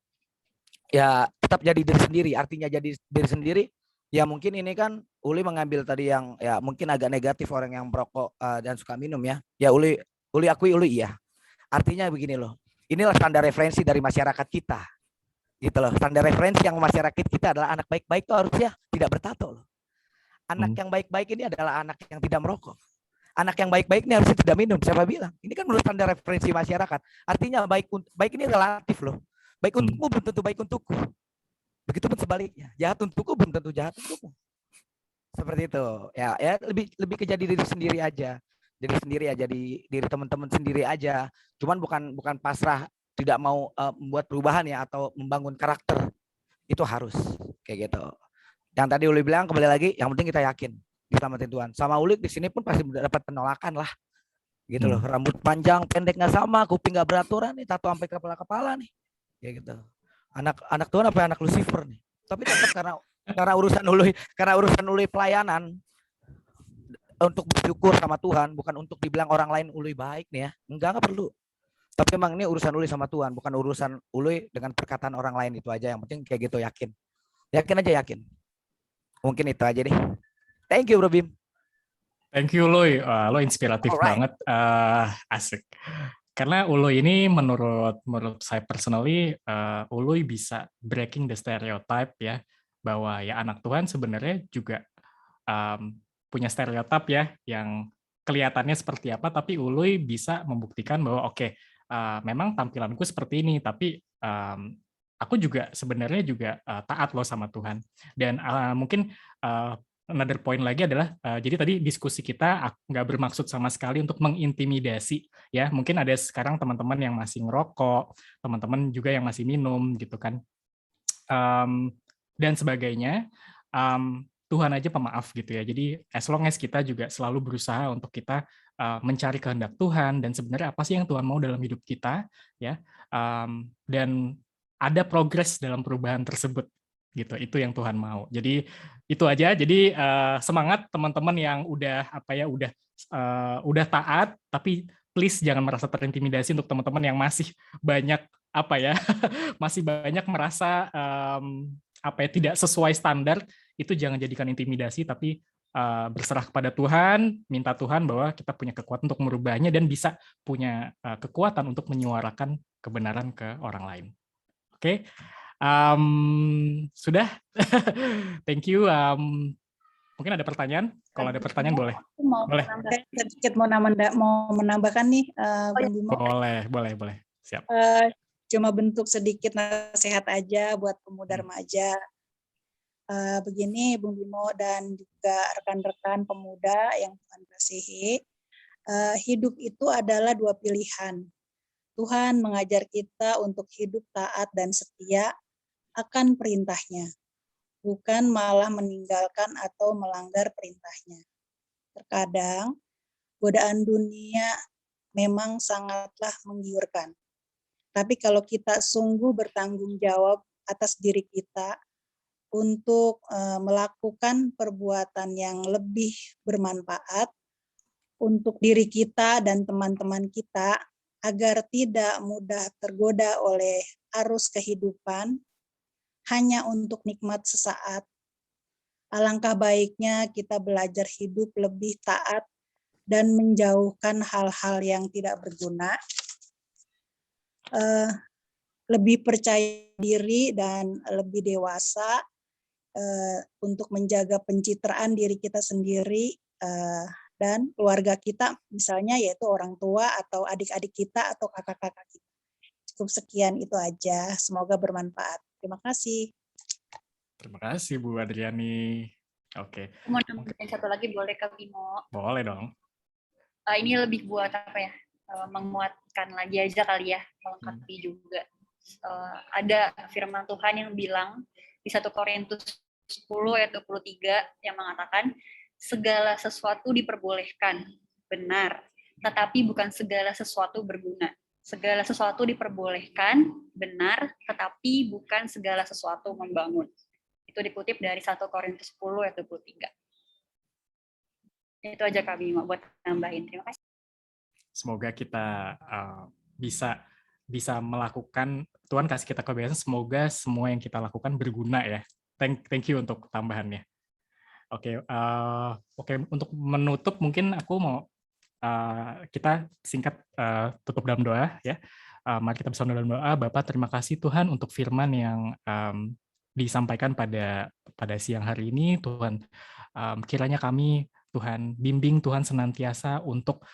ya tetap jadi diri sendiri. Artinya jadi diri sendiri. Ya mungkin ini kan Uli mengambil tadi yang ya mungkin agak negatif orang yang merokok dan suka minum ya. Ya Uli akui iya. Artinya begini loh. Inilah standar referensi dari masyarakat kita. Gitu loh. Standar referensi yang masyarakat kita adalah anak baik-baik itu harusnya tidak bertato loh. Anak yang baik-baik ini adalah anak yang tidak merokok. Anak yang baik-baik ini harusnya tidak minum. Siapa bilang? Ini kan menurut standar referensi masyarakat. Artinya baik ini relatif loh. Baik untukmu belum tentu baik untukku. Begitupun sebaliknya, jahat untukku belum tentu jahat untukmu. Seperti itu. Ya lebih ke jadi diri sendiri aja. Diri sendiri aja, diri teman-teman sendiri aja. Cuman bukan pasrah tidak mau membuat perubahan ya atau membangun karakter. Itu harus kayak gitu. Yang tadi Uli bilang kembali lagi, yang penting kita yakin diselamatin Tuhan. Sama Uli di sini pun pasti dapat penolakan lah. Gitu loh, rambut panjang, pendek nggak sama, kuping nggak beraturan nih, tato sampai kepala nih. Kayak gitu. Anak Tuhan apa anak Lucifer nih. Tapi tetap karena urusan uli pelayanan untuk bersyukur sama Tuhan, bukan untuk dibilang orang lain ului baik nih ya. Enggak perlu. Tapi emang ini urusan ului sama Tuhan, bukan urusan ului dengan perkataan orang lain. Itu aja, yang penting kayak gitu, yakin. Yakin aja, yakin. Mungkin itu aja deh. Thank you Bro Bim. Thank you Uloy, lo inspiratif Alright. banget, asik. Karena Uloy ini menurut saya personally, Uloy bisa breaking the stereotype ya, bahwa ya anak Tuhan sebenarnya juga punya stereotip ya, yang kelihatannya seperti apa, tapi Uloy bisa membuktikan bahwa oke, memang tampilanku seperti ini, tapi aku juga sebenarnya juga taat loh sama Tuhan. Dan mungkin another point lagi adalah, jadi tadi diskusi kita nggak bermaksud sama sekali untuk mengintimidasi, ya. Mungkin ada sekarang teman-teman yang masih ngerokok, teman-teman juga yang masih minum, gitu kan. Dan sebagainya, Tuhan aja pemaaf gitu ya. Jadi as long as kita juga selalu berusaha untuk kita mencari kehendak Tuhan, dan sebenarnya apa sih yang Tuhan mau dalam hidup kita, ya. Dan ada progres dalam perubahan tersebut gitu, itu yang Tuhan mau. Jadi itu aja. Jadi semangat teman-teman yang udah udah taat, tapi please jangan merasa terintimidasi. Untuk teman-teman yang masih banyak masih banyak merasa tidak sesuai standar, itu jangan jadikan intimidasi, tapi berserah kepada Tuhan, minta Tuhan bahwa kita punya kekuatan untuk merubahnya dan bisa punya kekuatan untuk menyuarakan kebenaran ke orang lain. Oke. Sudah. Thank you. Mungkin ada pertanyaan? Kalau ada pertanyaan boleh. Boleh. Sedikit mau menambahkan nih, Bung Bimo. Boleh. Siap. Cuma bentuk sedikit nasihat aja buat pemuda remaja. Begini Bung Bimo dan juga rekan-rekan pemuda yang Tuhan kasihi, hidup itu adalah dua pilihan. Tuhan mengajar kita untuk hidup taat dan setia akan perintahnya, bukan malah meninggalkan atau melanggar perintahnya. Terkadang godaan dunia memang sangatlah menggiurkan. Tapi kalau kita sungguh bertanggung jawab atas diri kita untuk melakukan perbuatan yang lebih bermanfaat untuk diri kita dan teman-teman kita, agar tidak mudah tergoda oleh arus kehidupan hanya untuk nikmat sesaat. Alangkah baiknya kita belajar hidup lebih taat dan menjauhkan hal-hal yang tidak berguna, lebih percaya diri dan lebih dewasa untuk menjaga pencitraan diri kita sendiri dan keluarga kita, misalnya yaitu orang tua atau adik-adik kita atau kakak-kakak kita. Cukup sekian itu aja, semoga bermanfaat. Terima kasih. Terima kasih Bu Adriani. Oke. Mau nambahin satu lagi boleh Kak Bimo? Boleh dong. Ini lebih buat menguatkan lagi aja kali ya, melengkapi juga. Ada firman Tuhan yang bilang di 1 Korintus 10 ayat 23 yang mengatakan, segala sesuatu diperbolehkan, benar, tetapi bukan segala sesuatu berguna. Segala sesuatu diperbolehkan, benar, tetapi bukan segala sesuatu membangun. Itu dikutip dari 1 Korintus 10 ayat 23. Itu aja Kak Bima buat nambahin. Terima kasih. Semoga kita bisa melakukan, Tuhan kasih kita kebebasan, semoga semua yang kita lakukan berguna ya. Thank you untuk tambahannya. Oke, untuk menutup mungkin aku mau kita singkat tutup dalam doa ya. Mari kita bersama dalam doa. Bapa, terima kasih Tuhan untuk firman yang disampaikan pada siang hari ini. Tuhan, kiranya kami Tuhan bimbing Tuhan senantiasa untuk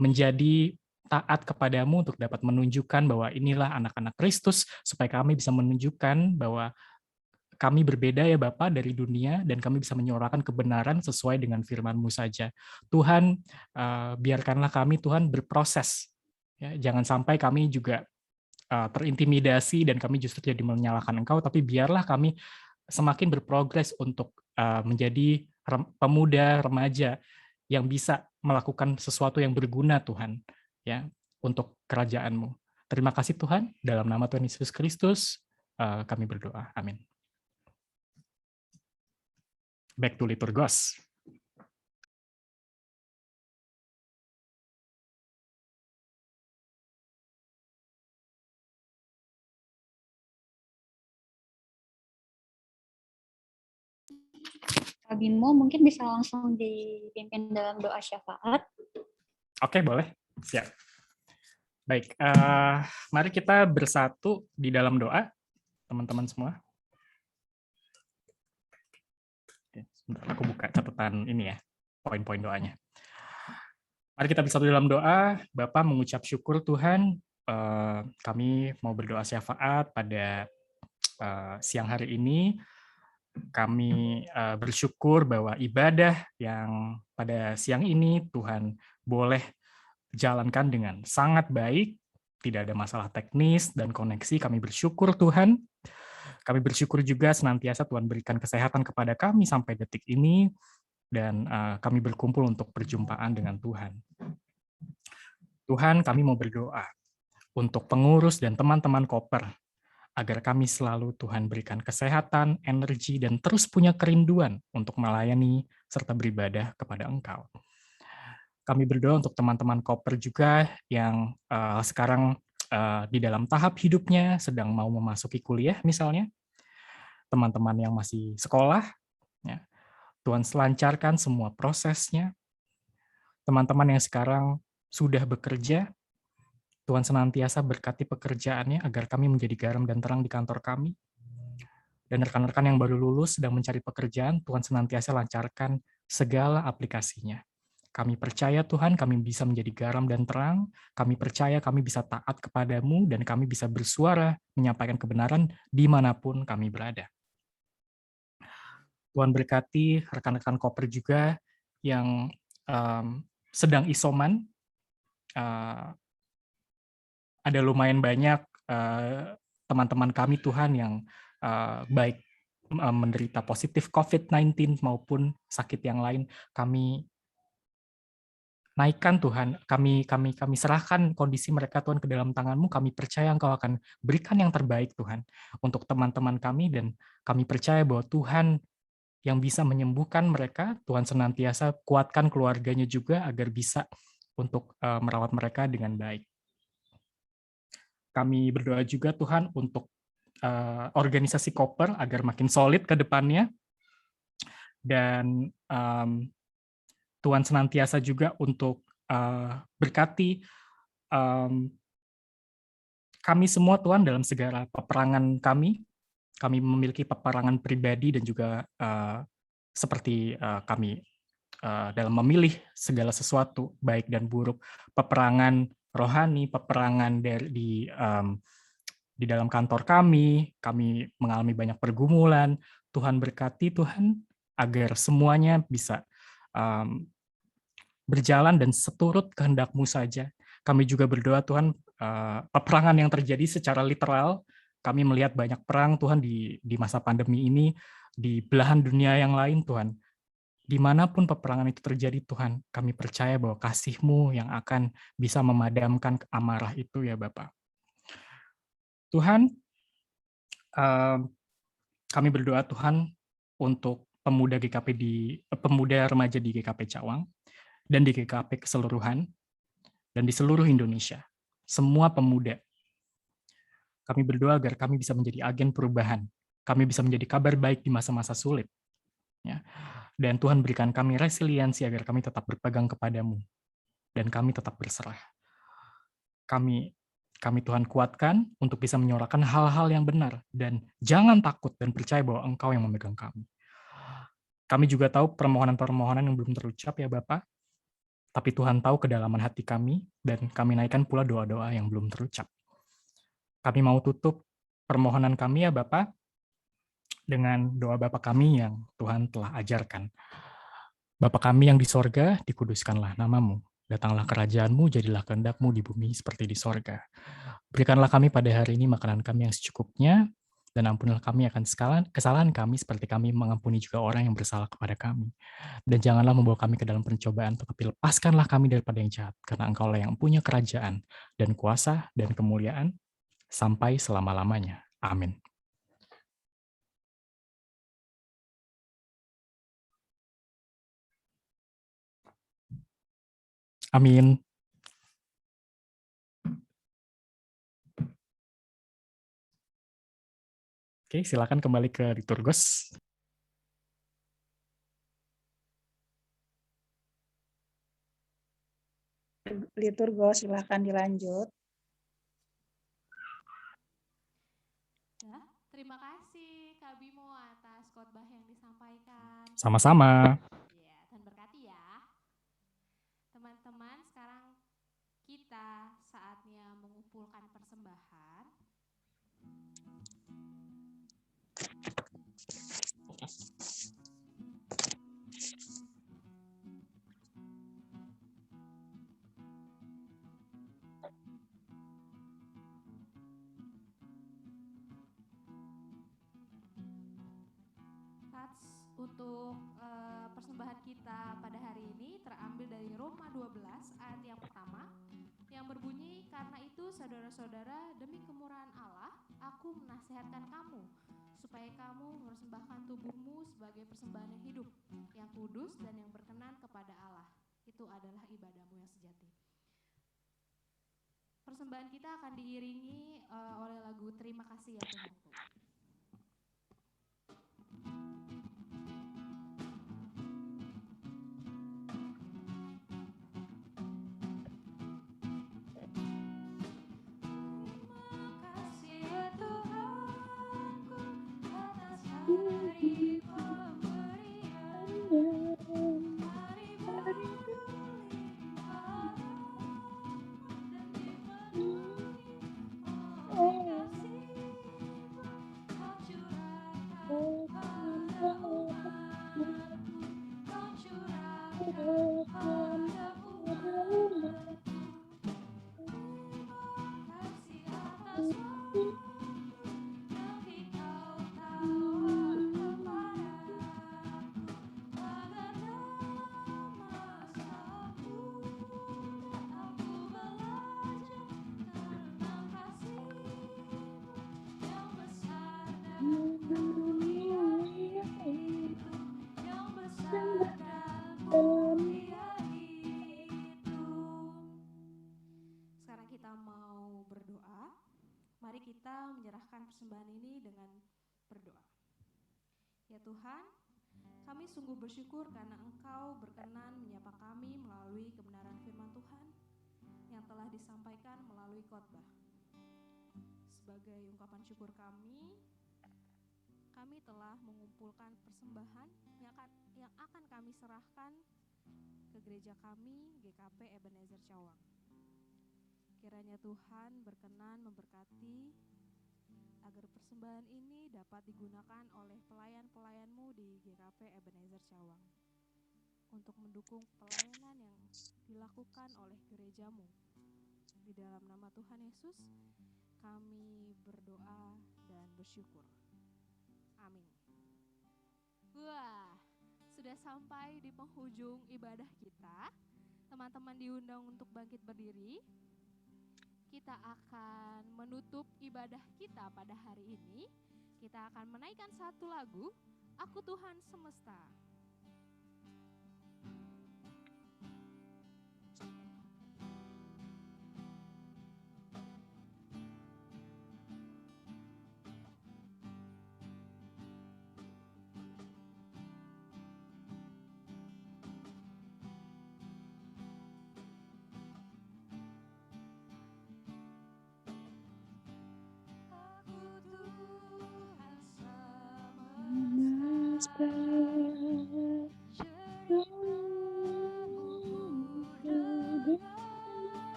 menjadi taat kepadamu, untuk dapat menunjukkan bahwa inilah anak-anak Kristus, supaya kami bisa menunjukkan bahwa kami berbeda ya Bapa dari dunia, dan kami bisa menyuarakan kebenaran sesuai dengan firman-Mu saja. Tuhan, biarkanlah kami Tuhan berproses. Ya, jangan sampai kami juga terintimidasi dan kami justru jadi menyalahkan Engkau, tapi biarlah kami semakin berprogres untuk menjadi pemuda, remaja yang bisa melakukan sesuatu yang berguna Tuhan, ya, untuk kerajaan-Mu. Terima kasih Tuhan, dalam nama Tuhan Yesus Kristus kami berdoa. Amin. Back to Liturgos. Kak Bimo mungkin bisa langsung dipimpin dalam doa syafaat. Oke, boleh. Siap. Baik, mari kita bersatu di dalam doa, teman-teman semua. Oke, sebentar, aku buka catatan ini ya, poin-poin doanya. Mari kita bersatu dalam doa. Bapak mengucap syukur Tuhan, kami mau berdoa syafaat pada siang hari ini. Kami bersyukur bahwa ibadah yang pada siang ini Tuhan boleh jalankan dengan sangat baik, tidak ada masalah teknis dan koneksi. Kami bersyukur Tuhan. Kami bersyukur juga senantiasa Tuhan berikan kesehatan kepada kami sampai detik ini, dan kami berkumpul untuk perjumpaan dengan Tuhan. Tuhan, kami mau berdoa untuk pengurus dan teman-teman Koper, agar kami selalu Tuhan berikan kesehatan, energi, dan terus punya kerinduan untuk melayani serta beribadah kepada Engkau. Kami berdoa untuk teman-teman Koper juga yang sekarang di dalam tahap hidupnya sedang mau memasuki kuliah misalnya, teman-teman yang masih sekolah, ya, Tuhan selancarkan semua prosesnya. Teman-teman yang sekarang sudah bekerja, Tuhan senantiasa berkati pekerjaannya agar kami menjadi garam dan terang di kantor kami. Dan rekan-rekan yang baru lulus sedang mencari pekerjaan, Tuhan senantiasa lancarkan segala aplikasinya. Kami percaya Tuhan, kami bisa menjadi garam dan terang, kami percaya kami bisa taat kepadamu, dan kami bisa bersuara, menyampaikan kebenaran dimanapun kami berada. Tuhan berkati rekan-rekan Koper juga yang sedang isoman. Ada lumayan banyak teman-teman kami Tuhan yang baik menderita positif COVID-19 maupun sakit yang lain. Kami naikkan Tuhan, kami serahkan kondisi mereka Tuhan ke dalam tangan-Mu. Kami percaya Engkau akan berikan yang terbaik Tuhan untuk teman-teman kami, dan kami percaya bahwa Tuhan yang bisa menyembuhkan mereka. Tuhan senantiasa kuatkan keluarganya juga agar bisa untuk merawat mereka dengan baik. Kami berdoa juga Tuhan untuk organisasi Koper agar makin solid ke depannya, dan Tuhan senantiasa juga untuk berkati kami semua Tuhan dalam segala peperangan kami. Kami memiliki peperangan pribadi dan juga seperti kami dalam memilih segala sesuatu baik dan buruk, peperangan rohani, peperangan di dalam kantor kami mengalami banyak pergumulan. Tuhan berkati Tuhan agar semuanya bisa berjalan dan seturut kehendak-Mu saja. Kami juga berdoa Tuhan, peperangan yang terjadi secara literal, kami melihat banyak perang Tuhan di masa pandemi ini, di belahan dunia yang lain Tuhan. Dimanapun peperangan itu terjadi Tuhan, kami percaya bahwa kasih-Mu yang akan bisa memadamkan amarah itu ya Bapak. Tuhan, kami berdoa Tuhan untuk pemuda remaja di GKP Cawang, dan di GKP keseluruhan, dan di seluruh Indonesia. Semua pemuda. Kami berdoa agar kami bisa menjadi agen perubahan. Kami bisa menjadi kabar baik di masa-masa sulit. Ya. Dan Tuhan berikan kami resiliensi agar kami tetap berpegang kepadamu. Dan kami tetap berserah. Kami Tuhan kuatkan untuk bisa menyuarakan hal-hal yang benar. Dan jangan takut dan percaya bahwa Engkau yang memegang kami. Kami juga tahu permohonan-permohonan yang belum terucap ya Bapak. Tapi Tuhan tahu kedalaman hati kami, dan kami naikkan pula doa-doa yang belum terucap. Kami mau tutup permohonan kami ya Bapak, dengan doa Bapa kami yang Tuhan telah ajarkan. Bapa kami yang di sorga, dikuduskanlah namamu. Datanglah kerajaan-Mu, jadilah kehendak-Mu di bumi seperti di sorga. Berikanlah kami pada hari ini makanan kami yang secukupnya, dan ampunilah kami akan kesalahan kami seperti kami mengampuni juga orang yang bersalah kepada kami. Dan janganlah membawa kami ke dalam pencobaan, tetapi lepaskanlah kami daripada yang jahat, karena Engkaulah yang punya kerajaan, dan kuasa, dan kemuliaan, sampai selama-lamanya. Amin. Amin. Oke, silakan kembali ke Liturgos. Liturgo, silahkan dilanjut. Ya, terima kasih Kak Bimo atas khotbah yang disampaikan. Sama-sama. Ya, Tuhan berkati ya. Teman-teman, sekarang kita saatnya mengumpulkan persembahan. Untuk persembahan kita pada hari ini terambil dari Roma 12 ayat yang pertama yang berbunyi, karena itu saudara-saudara, demi kemurahan Allah aku menasihatkan kamu supaya kamu mempersembahkan tubuhmu sebagai persembahan yang hidup, yang kudus dan yang berkenan kepada Allah. Itu adalah ibadahmu yang sejati. Persembahan kita akan diiringi oleh lagu Terima Kasih Ya Tuhanku. Sekarang kita mau berdoa. Mari kita menyerahkan persembahan ini dengan berdoa. Ya Tuhan, kami sungguh bersyukur karena Engkau berkenan menyapa kami melalui kebenaran firman Tuhan yang telah disampaikan melalui khotbah. Sebagai ungkapan syukur kami telah mengumpulkan persembahan yang akan kami serahkan ke gereja kami, GKP Ebenezer Cawang. Kiranya Tuhan berkenan memberkati agar persembahan ini dapat digunakan oleh pelayan-pelayan-Mu di GKP Ebenezer Cawang untuk mendukung pelayanan yang dilakukan oleh gereja-Mu. Di dalam nama Tuhan Yesus, kami berdoa dan bersyukur. Amin. Wah, sudah sampai di penghujung ibadah kita. Teman-teman diundang untuk bangkit berdiri. Kita akan menutup ibadah kita pada hari ini. Kita akan menaikkan satu lagu, Aku Tuhan Semesta.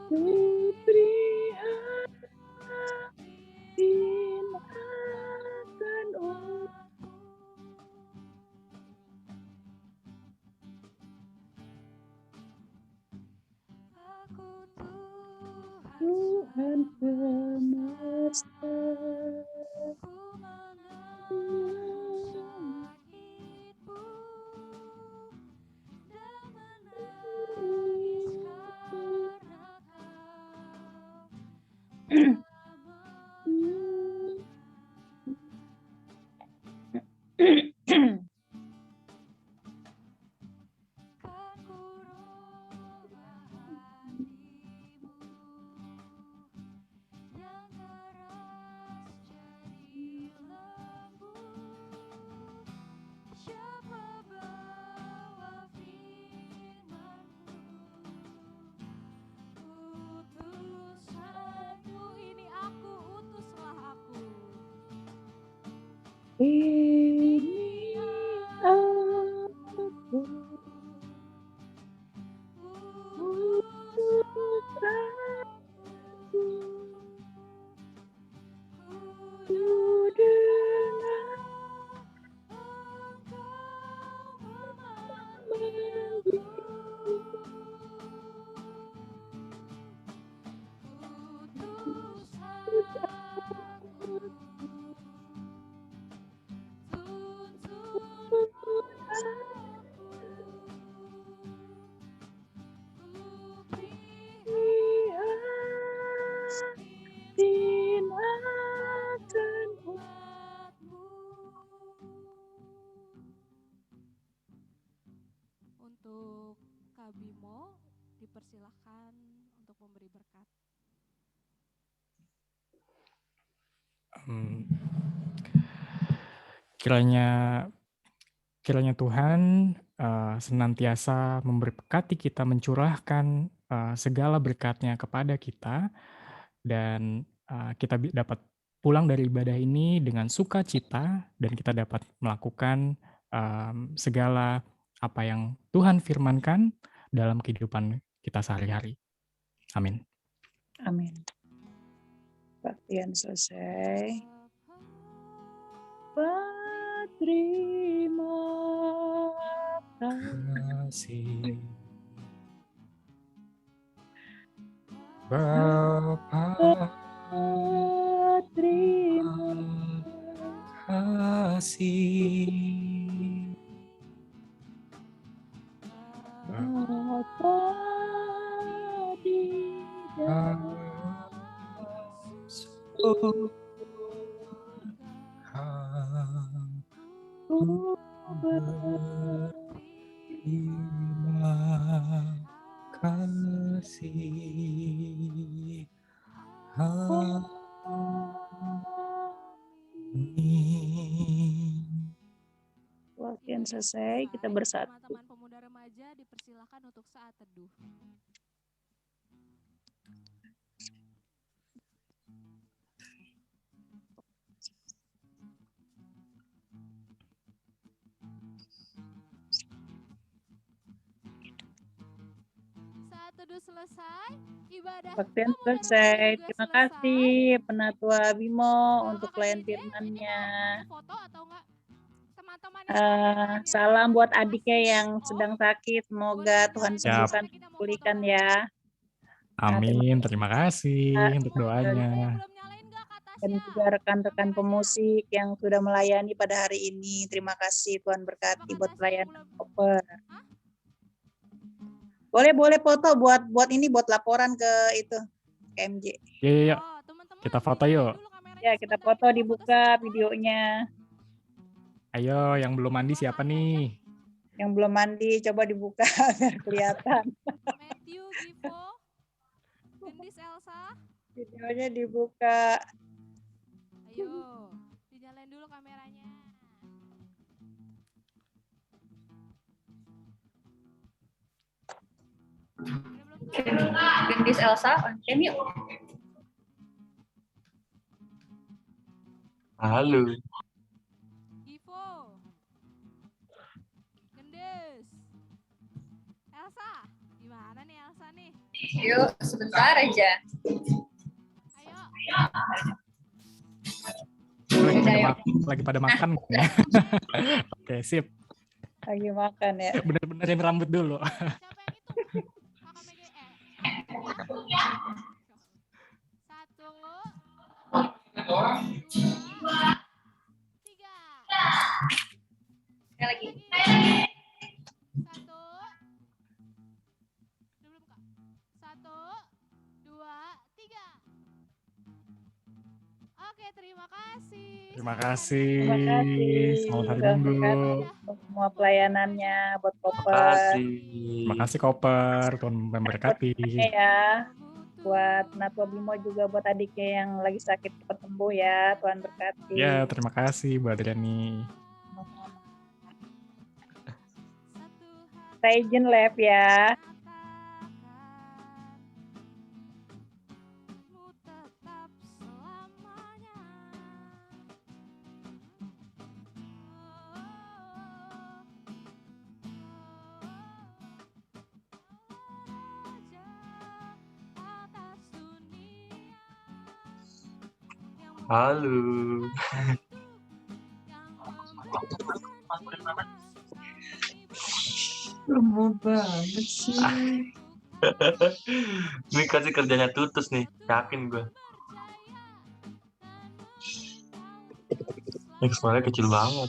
Putri hati akan Tuhan semesta. Ini aku putraku, ku dengar memanggilku. Untuk Kak Bimo, dipersilahkan untuk memberi berkat. Kiranya Tuhan senantiasa memberkati kita, mencurahkan segala berkat-Nya kepada kita, dan kita dapat pulang dari ibadah ini dengan sukacita, dan kita dapat melakukan segala apa yang Tuhan firmankan dalam kehidupan kita sehari-hari. Amin. Amin. Baktian selesai. Terima kasih Bapa, terima kasih Bapa di dalam terima kasih. Amin. Waktu selesai, kita bersatu. Teman-teman pemuda remaja dipersilakan untuk saat teduh. Saat teduh selesai, ibadah Baktian pemuda remaja selesai. juga Terima selesai. kasih Penatua Bimo untuk Kak pelayan Dede, firman-Nya. ini mau foto atau enggak? Teman-teman yang Salam buat adiknya yang sedang sakit. Semoga Tuhan Siap. sembuhkan, pulihkan ya. Amin. Terima kasih untuk doanya. Dan juga rekan-rekan pemusik yang sudah melayani pada hari ini. Terima kasih, Tuhan berkati buat pelayanan koper. Boleh foto buat laporan ke itu KMJ. Iya. Kita foto yuk. Ya, kita foto, dibuka videonya. Ayo, yang belum mandi siapa nih? Yang belum mandi coba dibuka biar kelihatan. Matthew, Givo, Gendis, Elsa. Videonya dibuka. Ayo, dinyalain dulu kameranya. Gendis, Elsa, on cam yuk. Halo. Givo, Gendis, Elsa. Gimana nih Elsa nih? Yuk, sebentar aja. Lagi pada makan. Oke, sip. Lagi makan ya. Bener-benerin rambut dulu. Sekali lagi. Satu, dua, tiga. Oke, terima kasih. Terima kasih. Terima kasih. Selamat hari Tuhan Minggu. berkati untuk semua pelayanannya buat Terima Koper. kasih. Terima kasih Koper. Tuhan memberkati. Ya, buat Natwa Bimo juga buat adiknya yang lagi sakit cepat sembuh ya. Tuhan berkati. Ya, terima kasih Bu Adriani. Saya izin live ya. Halo. Lama banget sih. Ini kasih kerjanya Tutus nih, yakin gue. Ini suaranya kecil banget.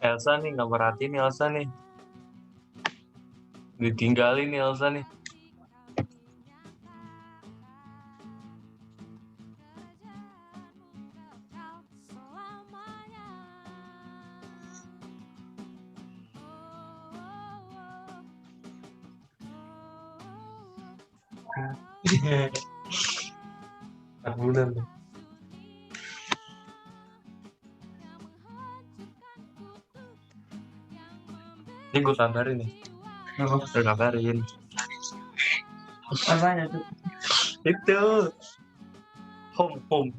Elsa nih, nggak merhatiin nih Elsa nih. Ditinggalin nih Elsa nih. Bulan nih. Ini gue kabarin nih. Gue kabarin. Apanya tuh? Itu. Home.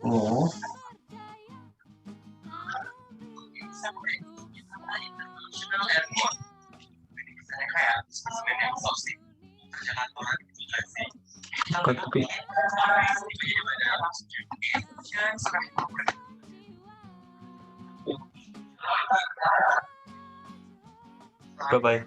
Oh. Tapi bye-bye.